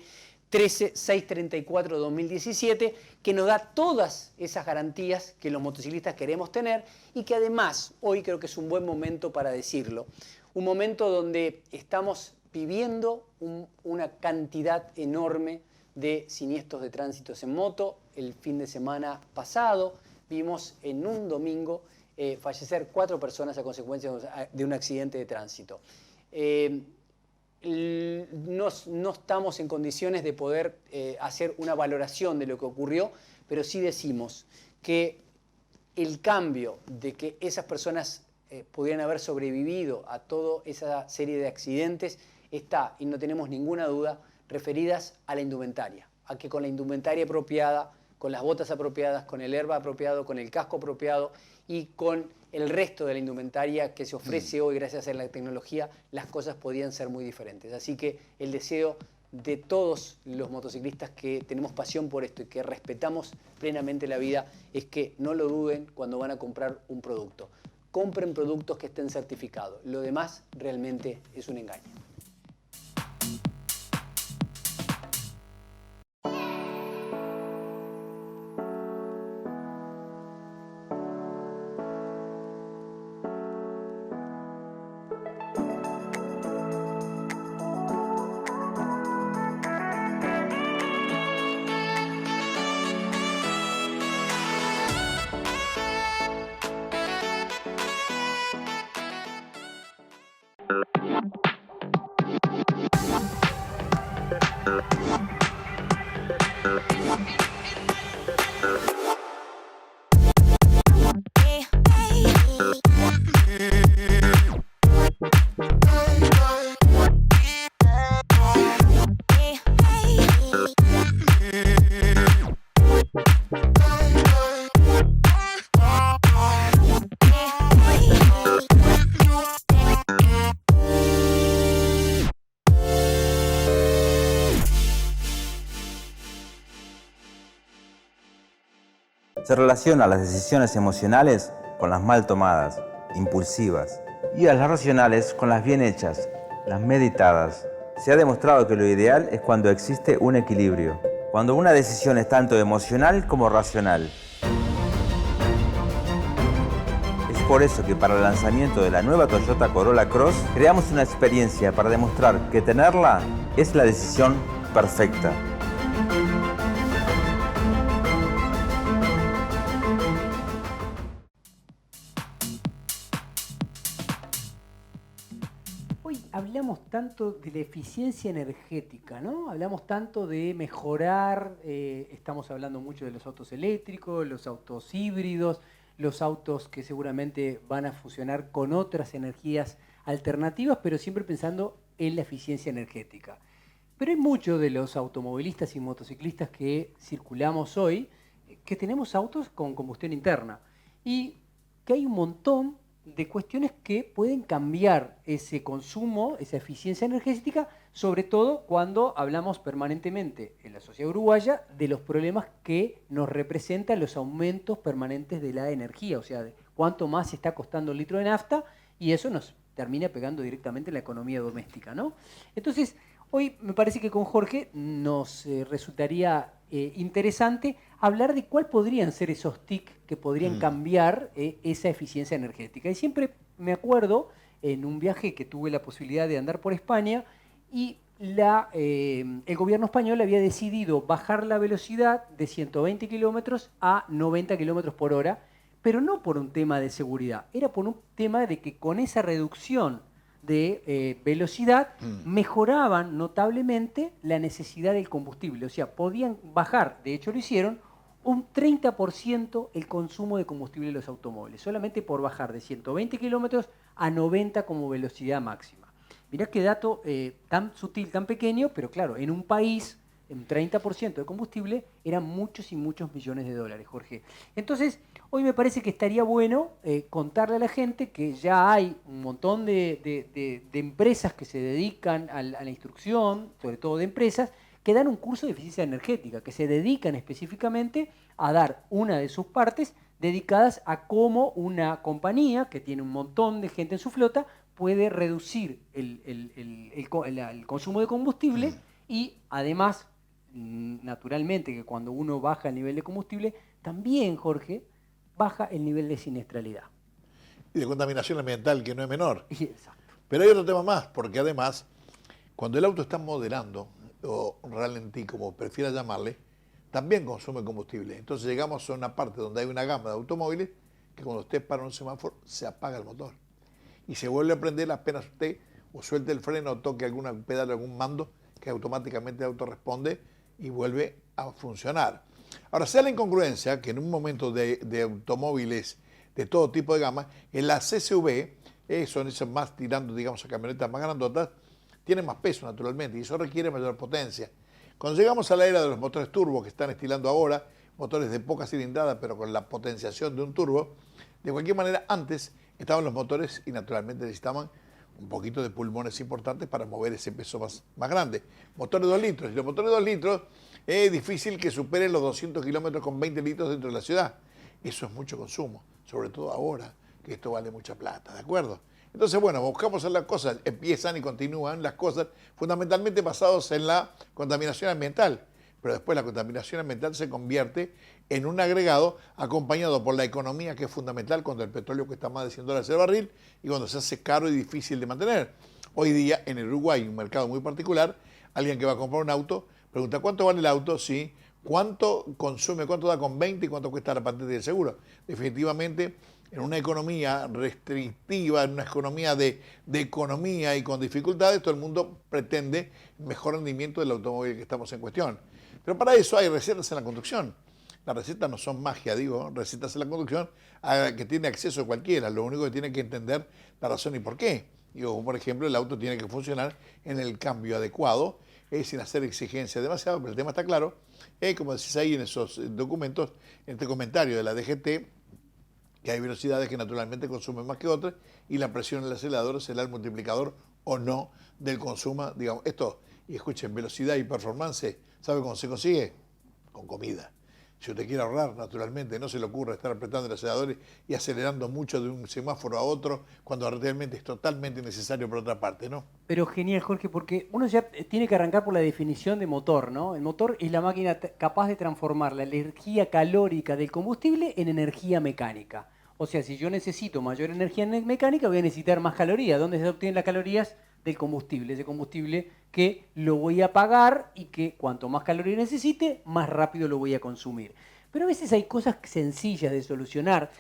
13634-2017, que nos da todas esas garantías que los motociclistas queremos tener y que además hoy creo que es un buen momento para decirlo. Un momento donde estamos viviendo una cantidad enorme de siniestros de tránsitos en moto. El fin de semana pasado vimos en un domingo fallecer 4 personas a consecuencia de un accidente de tránsito. No estamos en condiciones de poder hacer una valoración de lo que ocurrió, pero sí decimos que el cambio de que esas personas pudieran haber sobrevivido a toda esa serie de accidentes está, y no tenemos ninguna duda, referidas a la indumentaria, a que con la indumentaria apropiada, con las botas apropiadas, con el airbag apropiado, con el casco apropiado y con el resto de la indumentaria que se ofrece hoy gracias a la tecnología, las cosas podían ser muy diferentes. Así que el deseo de todos los motociclistas que tenemos pasión por esto y que respetamos plenamente la vida es que no lo duden cuando van a comprar un producto. Compren productos que estén certificados. Lo demás realmente es un engaño. Se relaciona las decisiones emocionales con las mal tomadas, impulsivas, y a las racionales con las bien hechas, las meditadas. Se ha demostrado que lo ideal es cuando existe un equilibrio, cuando una decisión es tanto emocional como racional. Es por eso que para el lanzamiento de la nueva Toyota Corolla Cross creamos una experiencia para demostrar que tenerla es la decisión perfecta. Hoy hablamos tanto de la eficiencia energética, ¿no? Hablamos tanto de mejorar, estamos hablando mucho de los autos eléctricos, los autos híbridos, los autos que seguramente van a funcionar con otras energías alternativas, pero siempre pensando en la eficiencia energética. Pero hay muchos de los automovilistas y motociclistas que circulamos hoy que tenemos autos con combustión interna y que hay un montón de cuestiones que pueden cambiar ese consumo, esa eficiencia energética, sobre todo cuando hablamos permanentemente en la sociedad uruguaya de los problemas que nos representan los aumentos permanentes de la energía, o sea, de cuánto más está costando el litro de nafta, y eso nos termina pegando directamente en la economía doméstica, ¿no? Entonces, hoy me parece que con Jorge nos resultaría interesante hablar de cuál podrían ser esos TIC que podrían cambiar esa eficiencia energética. Y siempre me acuerdo en un viaje que tuve la posibilidad de andar por España y el gobierno español había decidido bajar la velocidad de 120 kilómetros a 90 kilómetros por hora, pero no por un tema de seguridad, era por un tema de que con esa reducción de velocidad mejoraban notablemente la necesidad del combustible. O sea, podían bajar, de hecho lo hicieron, un 30% el consumo de combustible de los automóviles, solamente por bajar de 120 kilómetros a 90 como velocidad máxima. Mirá qué dato tan sutil, tan pequeño, pero claro, en un país, un 30% de combustible eran muchos y muchos millones de dólares, Jorge. Entonces, hoy me parece que estaría bueno contarle a la gente que ya hay un montón de empresas que se dedican a la instrucción, sobre todo de empresas, que dan un curso de eficiencia energética, que se dedican específicamente a dar una de sus partes dedicadas a cómo una compañía que tiene un montón de gente en su flota puede reducir el consumo de combustible y además naturalmente que cuando uno baja el nivel de combustible, también, Jorge, baja el nivel de siniestralidad. Y de contaminación ambiental, que no es menor. Exacto. Pero hay otro tema más, porque además, cuando el auto está moderando, o ralentí, como prefiera llamarle, también consume combustible. Entonces llegamos a una parte donde hay una gama de automóviles que cuando usted para un semáforo se apaga el motor. Y se vuelve a prender apenas usted o suelte el freno o toque alguna pedal o algún mando que automáticamente el auto responde y vuelve a funcionar. Ahora, sea la incongruencia que en un momento de automóviles de todo tipo de gama, en la CSV, son esas más tirando, digamos, a camionetas más grandotas, tienen más peso naturalmente y eso requiere mayor potencia. Cuando llegamos a la era de los motores turbo que están estilando ahora, motores de poca cilindrada pero con la potenciación de un turbo, de cualquier manera antes estaban los motores y naturalmente necesitaban un poquito de pulmones importantes para mover ese peso más grande. Motor de 2 litros. Y los motores de 2 litros es difícil que superen los 200 kilómetros con 20 litros dentro de la ciudad. Eso es mucho consumo, sobre todo ahora que esto vale mucha plata, ¿de acuerdo? Entonces, bueno, buscamos hacer las cosas, empiezan y continúan las cosas fundamentalmente basados en la contaminación ambiental. Pero después la contaminación ambiental se convierte en un agregado acompañado por la economía, que es fundamental cuando el petróleo cuesta más de $100 el barril y cuando se hace caro y difícil de mantener. Hoy día en el Uruguay, un mercado muy particular, alguien que va a comprar un auto pregunta ¿cuánto vale el auto? Sí. ¿Cuánto consume? ¿Cuánto da con 20 y cuánto cuesta la patente del seguro? Definitivamente, en una economía restrictiva, en una economía de economía y con dificultades, todo el mundo pretende mejor rendimiento del automóvil que estamos en cuestión. Pero para eso hay recetas en la conducción. Las recetas no son magia, digo, recetas en la conducción a que tiene acceso cualquiera. Lo único que tiene que entender la razón y por qué. Digo, por ejemplo, el auto tiene que funcionar en el cambio adecuado, sin hacer exigencias demasiado, pero el tema está claro. Como decís ahí en esos documentos, en este comentario de la DGT, que hay velocidades que naturalmente consumen más que otras y la presión en el acelerador será el multiplicador o no del consumo. Digamos, esto, y escuchen, velocidad y performance, ¿sabe cómo se consigue? Con comida. Si usted quiere ahorrar, naturalmente, no se le ocurra estar apretando el acelerador y acelerando mucho de un semáforo a otro cuando realmente es totalmente necesario por otra parte, ¿no? Pero genial, Jorge, porque uno ya tiene que arrancar por la definición de motor, ¿no? El motor es la máquina capaz de transformar la energía calórica del combustible en energía mecánica. O sea, si yo necesito mayor energía mecánica, voy a necesitar más calorías. ¿Dónde se obtienen las calorías? Del combustible. Ese combustible que lo voy a pagar y que cuanto más calorías necesite, más rápido lo voy a consumir. Pero a veces hay cosas sencillas de solucionar.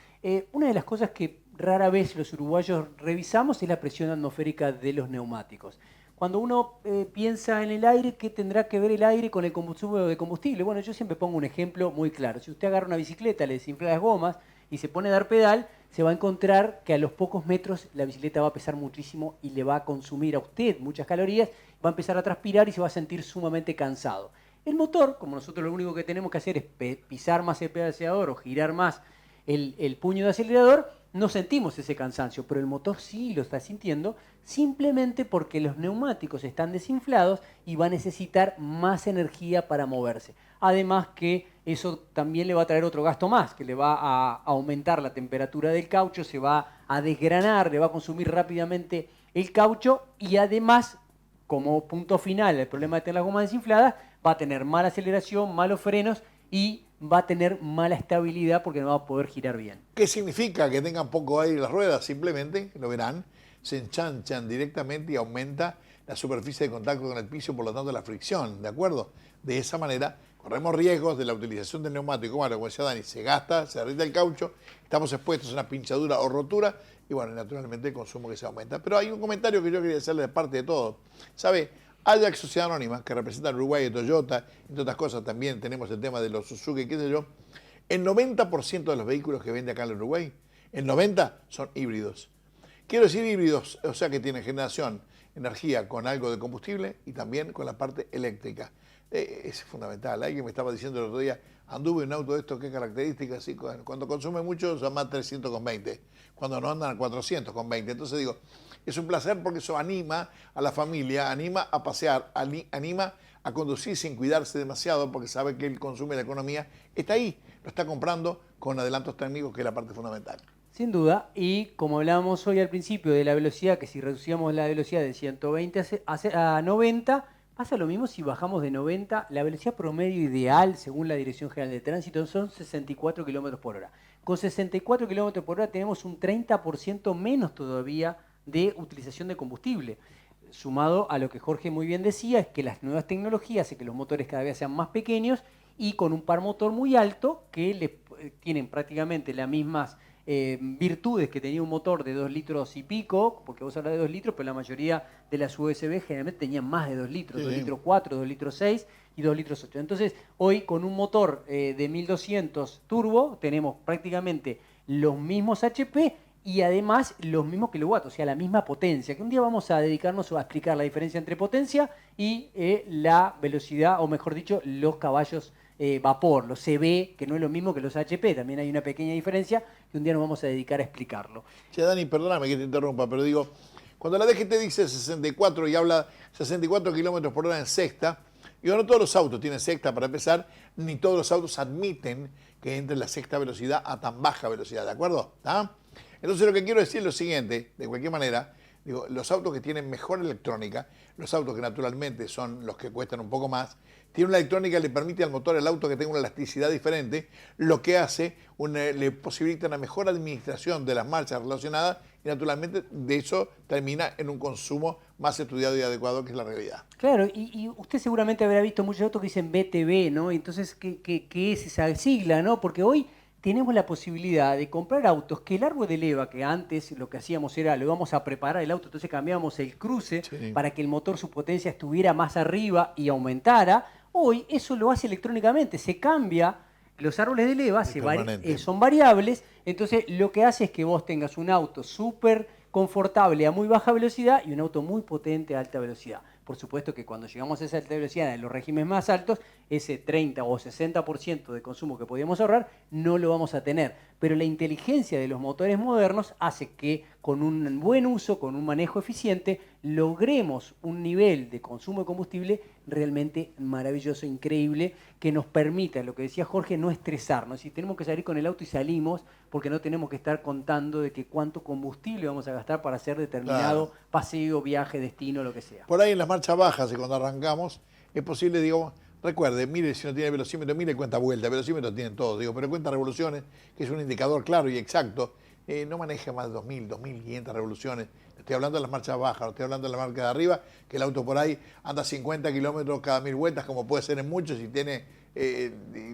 Una de las cosas que rara vez los uruguayos revisamos es la presión atmosférica de los neumáticos. Cuando uno piensa en el aire, ¿qué tendrá que ver el aire con el consumo de combustible? Bueno, yo siempre pongo un ejemplo muy claro. Si usted agarra una bicicleta, le desinfla las gomas y se pone a dar pedal, se va a encontrar que a los pocos metros la bicicleta va a pesar muchísimo y le va a consumir a usted muchas calorías, va a empezar a transpirar y se va a sentir sumamente cansado. El motor, como nosotros lo único que tenemos que hacer es pisar más el pedal del acelerador o girar más el puño de acelerador, no sentimos ese cansancio, pero el motor sí lo está sintiendo, simplemente porque los neumáticos están desinflados y va a necesitar más energía para moverse. Además que eso también le va a traer otro gasto más, que le va a aumentar la temperatura del caucho, se va a desgranar, le va a consumir rápidamente el caucho y además, como punto final, el problema de tener las gomas desinfladas, va a tener mala aceleración, malos frenos y va a tener mala estabilidad porque no va a poder girar bien. ¿Qué significa que tengan poco aire las ruedas? Simplemente, lo verán, se enchanchan directamente y aumenta la superficie de contacto con el piso, por lo tanto la fricción, ¿de acuerdo? De esa manera corremos riesgos de la utilización del neumático, como decía Dani, se gasta, se derrite el caucho, estamos expuestos a una pinchadura o rotura y bueno, naturalmente el consumo que se aumenta. Pero hay un comentario que yo quería hacerle de parte de todos. ¿Sabe? Ajax Sociedad Anónima, que representa a Uruguay y Toyota, entre otras cosas también tenemos el tema de los Suzuki, qué sé yo, el 90% de los vehículos que vende acá en el Uruguay, el 90% son híbridos. Quiero decir híbridos, o sea que tienen generación, energía con algo de combustible y también con la parte eléctrica. Es fundamental. Alguien me estaba diciendo el otro día, anduve en un auto de estos, ¿qué características? Sí, cuando consume mucho son más 300,20, cuando no andan a 400,20. Entonces digo, es un placer porque eso anima a la familia, anima a pasear, anima a conducir sin cuidarse demasiado porque sabe que el consumo y la economía está ahí, lo está comprando con adelantos técnicos, que es la parte fundamental. Sin duda, y como hablábamos hoy al principio de la velocidad, que si reducíamos la velocidad de 120 a 90, Pasa lo mismo si bajamos de 90. La velocidad promedio ideal, según la Dirección General de Tránsito, son 64 kilómetros por hora. Con 64 kilómetros por hora tenemos un 30% menos todavía de utilización de combustible. Sumado a lo que Jorge muy bien decía, es que las nuevas tecnologías hacen que los motores cada vez sean más pequeños y con un par motor muy alto que tienen prácticamente las mismas virtudes que tenía un motor de 2 litros y pico, porque vos hablas de 2 litros, pero la mayoría de las USB generalmente tenían más de 2 litros, 2 litros 4, 2 litros 6 y 2 litros 8. Entonces, hoy con un motor de 1200 turbo tenemos prácticamente los mismos HP y además los mismos kilowatts, o sea, la misma potencia, que un día vamos a dedicarnos a explicar la diferencia entre potencia y la velocidad, o mejor dicho, los caballos vapor, los CB, que no es lo mismo que los HP, también hay una pequeña diferencia que un día nos vamos a dedicar a explicarlo. Che, Dani, perdóname que te interrumpa, pero digo, cuando la DGT dice 64 y habla 64 kilómetros por hora en sexta, digo, no todos los autos tienen sexta para empezar, ni todos los autos admiten que entre la sexta velocidad a tan baja velocidad, ¿de acuerdo? ¿Ah? Entonces lo que quiero decir es lo siguiente, de cualquier manera, digo, los autos que tienen mejor electrónica, los autos que naturalmente son los que cuestan un poco más, tienen una electrónica que le permite al motor, al auto que tenga una elasticidad diferente, lo que hace, le posibilita una mejor administración de las marchas relacionadas y naturalmente de eso termina en un consumo más estudiado y adecuado, que es la realidad. Claro, y usted seguramente habrá visto muchos autos que dicen BTV, ¿no? Entonces, ¿qué es esa sigla, no? Porque hoy tenemos la posibilidad de comprar autos que el árbol de leva, que antes lo que hacíamos era, lo íbamos a preparar el auto, entonces cambiábamos el cruce para que el motor, su potencia estuviera más arriba y aumentara. Hoy eso lo hace electrónicamente, se cambia, los árboles de leva son variables, entonces lo que hace es que vos tengas un auto súper confortable a muy baja velocidad y un auto muy potente a alta velocidad. Por supuesto que cuando llegamos a esa alta velocidad en los regímenes más altos, ese 30 o 60% de consumo que podíamos ahorrar no lo vamos a tener. Pero la inteligencia de los motores modernos hace que con un buen uso, con un manejo eficiente, logremos un nivel de consumo de combustible realmente maravilloso, increíble, que nos permita, lo que decía Jorge, no estresarnos. Si tenemos que salir con el auto y salimos, porque no tenemos que estar contando de que cuánto combustible vamos a gastar para hacer determinado paseo, viaje, destino, lo que sea. Por ahí en las marchas bajas, y cuando arrancamos, es posible, digamos, recuerde, mire si no tiene velocímetro, mire cuenta vueltas, velocímetros tienen todos, digo, pero cuenta revoluciones, que es un indicador claro y exacto, no maneje más de 2.000, 2.500 revoluciones. Estoy hablando de las marchas bajas, no estoy hablando de la marca de arriba, que el auto por ahí anda 50 kilómetros cada 1.000 vueltas, como puede ser en muchos, y tiene,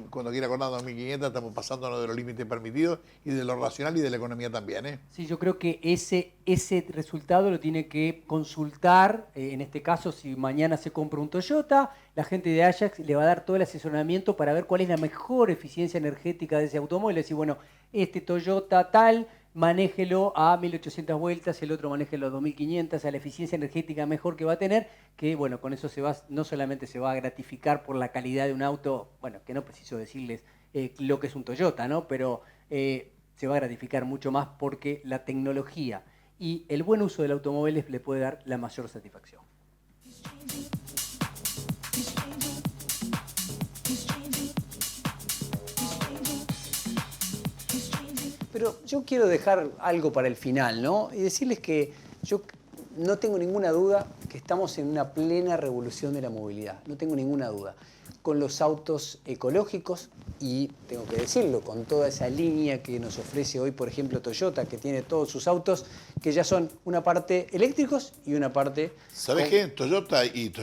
cuando quiera acordar 2.500, estamos pasándonos de los límites permitidos, y de lo racional y de la economía también. Sí, yo creo que ese resultado lo tiene que consultar, en este caso, si mañana se compra un Toyota, la gente de Ajax le va a dar todo el asesoramiento para ver cuál es la mejor eficiencia energética de ese automóvil, decir, bueno, este Toyota tal, manéjelo a 1.800 vueltas, el otro manéjelo a 2.500, a la eficiencia energética mejor que va a tener, que bueno, con eso no solamente se va a gratificar por la calidad de un auto, bueno, que no preciso decirles lo que es un Toyota, ¿no? Pero se va a gratificar mucho más porque la tecnología y el buen uso del automóvil le puede dar la mayor satisfacción. Pero yo quiero dejar algo para el final, ¿no? Y decirles que yo no tengo ninguna duda que estamos en una plena revolución de la movilidad. No tengo ninguna duda. Con los autos ecológicos y, tengo que decirlo, con toda esa línea que nos ofrece hoy, por ejemplo, Toyota, que tiene todos sus autos que ya son una parte eléctricos y una parte... ¿Sabés qué? Toyota y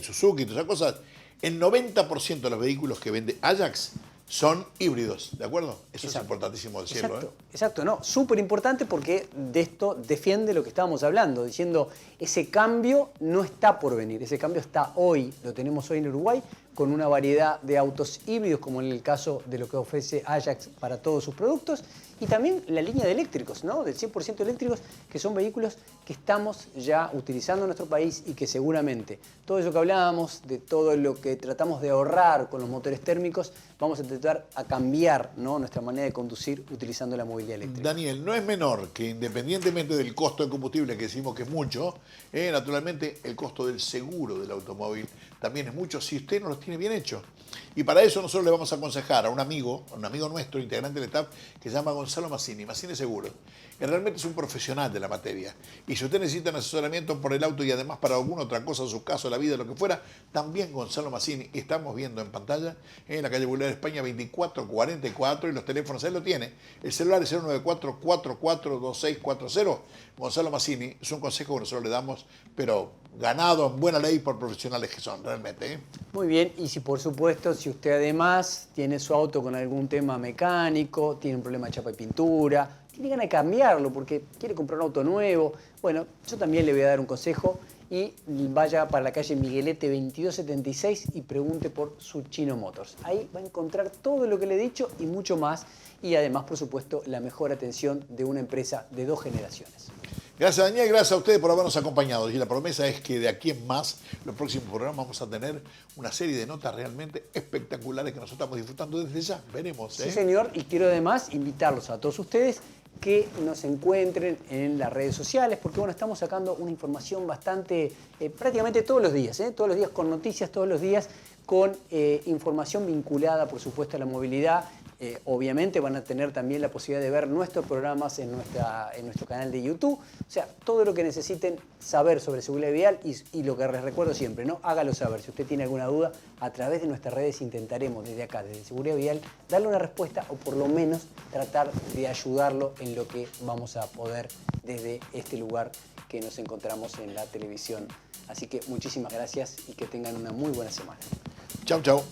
Suzuki y todas esas cosas, el 90% de los vehículos que vende Ajax son híbridos, ¿de acuerdo? Eso es importantísimo decirlo. Exacto, no, súper importante porque de esto defiende lo que estábamos hablando, diciendo ese cambio no está por venir, ese cambio está hoy, lo tenemos hoy en Uruguay, con una variedad de autos híbridos, como en el caso de lo que ofrece Ajax para todos sus productos, y también la línea de eléctricos, ¿no? Del 100% eléctricos, que son vehículos que estamos ya utilizando en nuestro país y que seguramente todo eso que hablábamos, de todo lo que tratamos de ahorrar con los motores térmicos, vamos a intentar a cambiar, ¿no?, nuestra manera de conducir utilizando la movilidad eléctrica. Daniel, no es menor que independientemente del costo del combustible, que decimos que es mucho, naturalmente el costo del seguro del automóvil también es mucho si usted no lo tiene bien hecho. Y para eso nosotros le vamos a aconsejar a un amigo nuestro, integrante del staff, que se llama Gonzalo Massini, Massini Seguros. realmente es un profesional de la materia. Y si usted necesita un asesoramiento por el auto y además para alguna otra cosa, su caso, la vida, lo que fuera, también Gonzalo Mazzini, estamos viendo en pantalla, en la calle Boulevard España 2444, y los teléfonos, él lo tiene. El celular es 094-442640. Gonzalo Mazzini, es un consejo que nosotros le damos, pero ganado en buena ley por profesionales que son, realmente. Muy bien, y si por supuesto, si usted además tiene su auto con algún tema mecánico, tiene un problema de chapa y pintura, tiene ganas de cambiarlo porque quiere comprar un auto nuevo, bueno, yo también le voy a dar un consejo y vaya para la calle Miguelete 2276 y pregunte por Suchino Motors. Ahí va a encontrar todo lo que le he dicho y mucho más, y además, por supuesto, la mejor atención de una empresa de 2 generaciones. Gracias, Daniel, gracias a ustedes por habernos acompañado. Y la promesa es que de aquí en más, los próximos programas vamos a tener una serie de notas realmente espectaculares que nosotros estamos disfrutando desde ya. Veremos. Sí, señor, y quiero además invitarlos a todos ustedes que nos encuentren en las redes sociales, porque bueno, estamos sacando una información bastante, prácticamente todos los días con noticias, todos los días con información vinculada, por supuesto, a la movilidad. Obviamente van a tener también la posibilidad de ver nuestros programas en nuestro canal de YouTube. O sea, todo lo que necesiten saber sobre seguridad vial y lo que les recuerdo siempre, ¿no? Hágalo saber. Si usted tiene alguna duda, a través de nuestras redes intentaremos desde acá, desde Seguridad Vial, darle una respuesta o por lo menos tratar de ayudarlo en lo que vamos a poder desde este lugar que nos encontramos en la televisión. Así que muchísimas gracias y que tengan una muy buena semana. Chau, chau.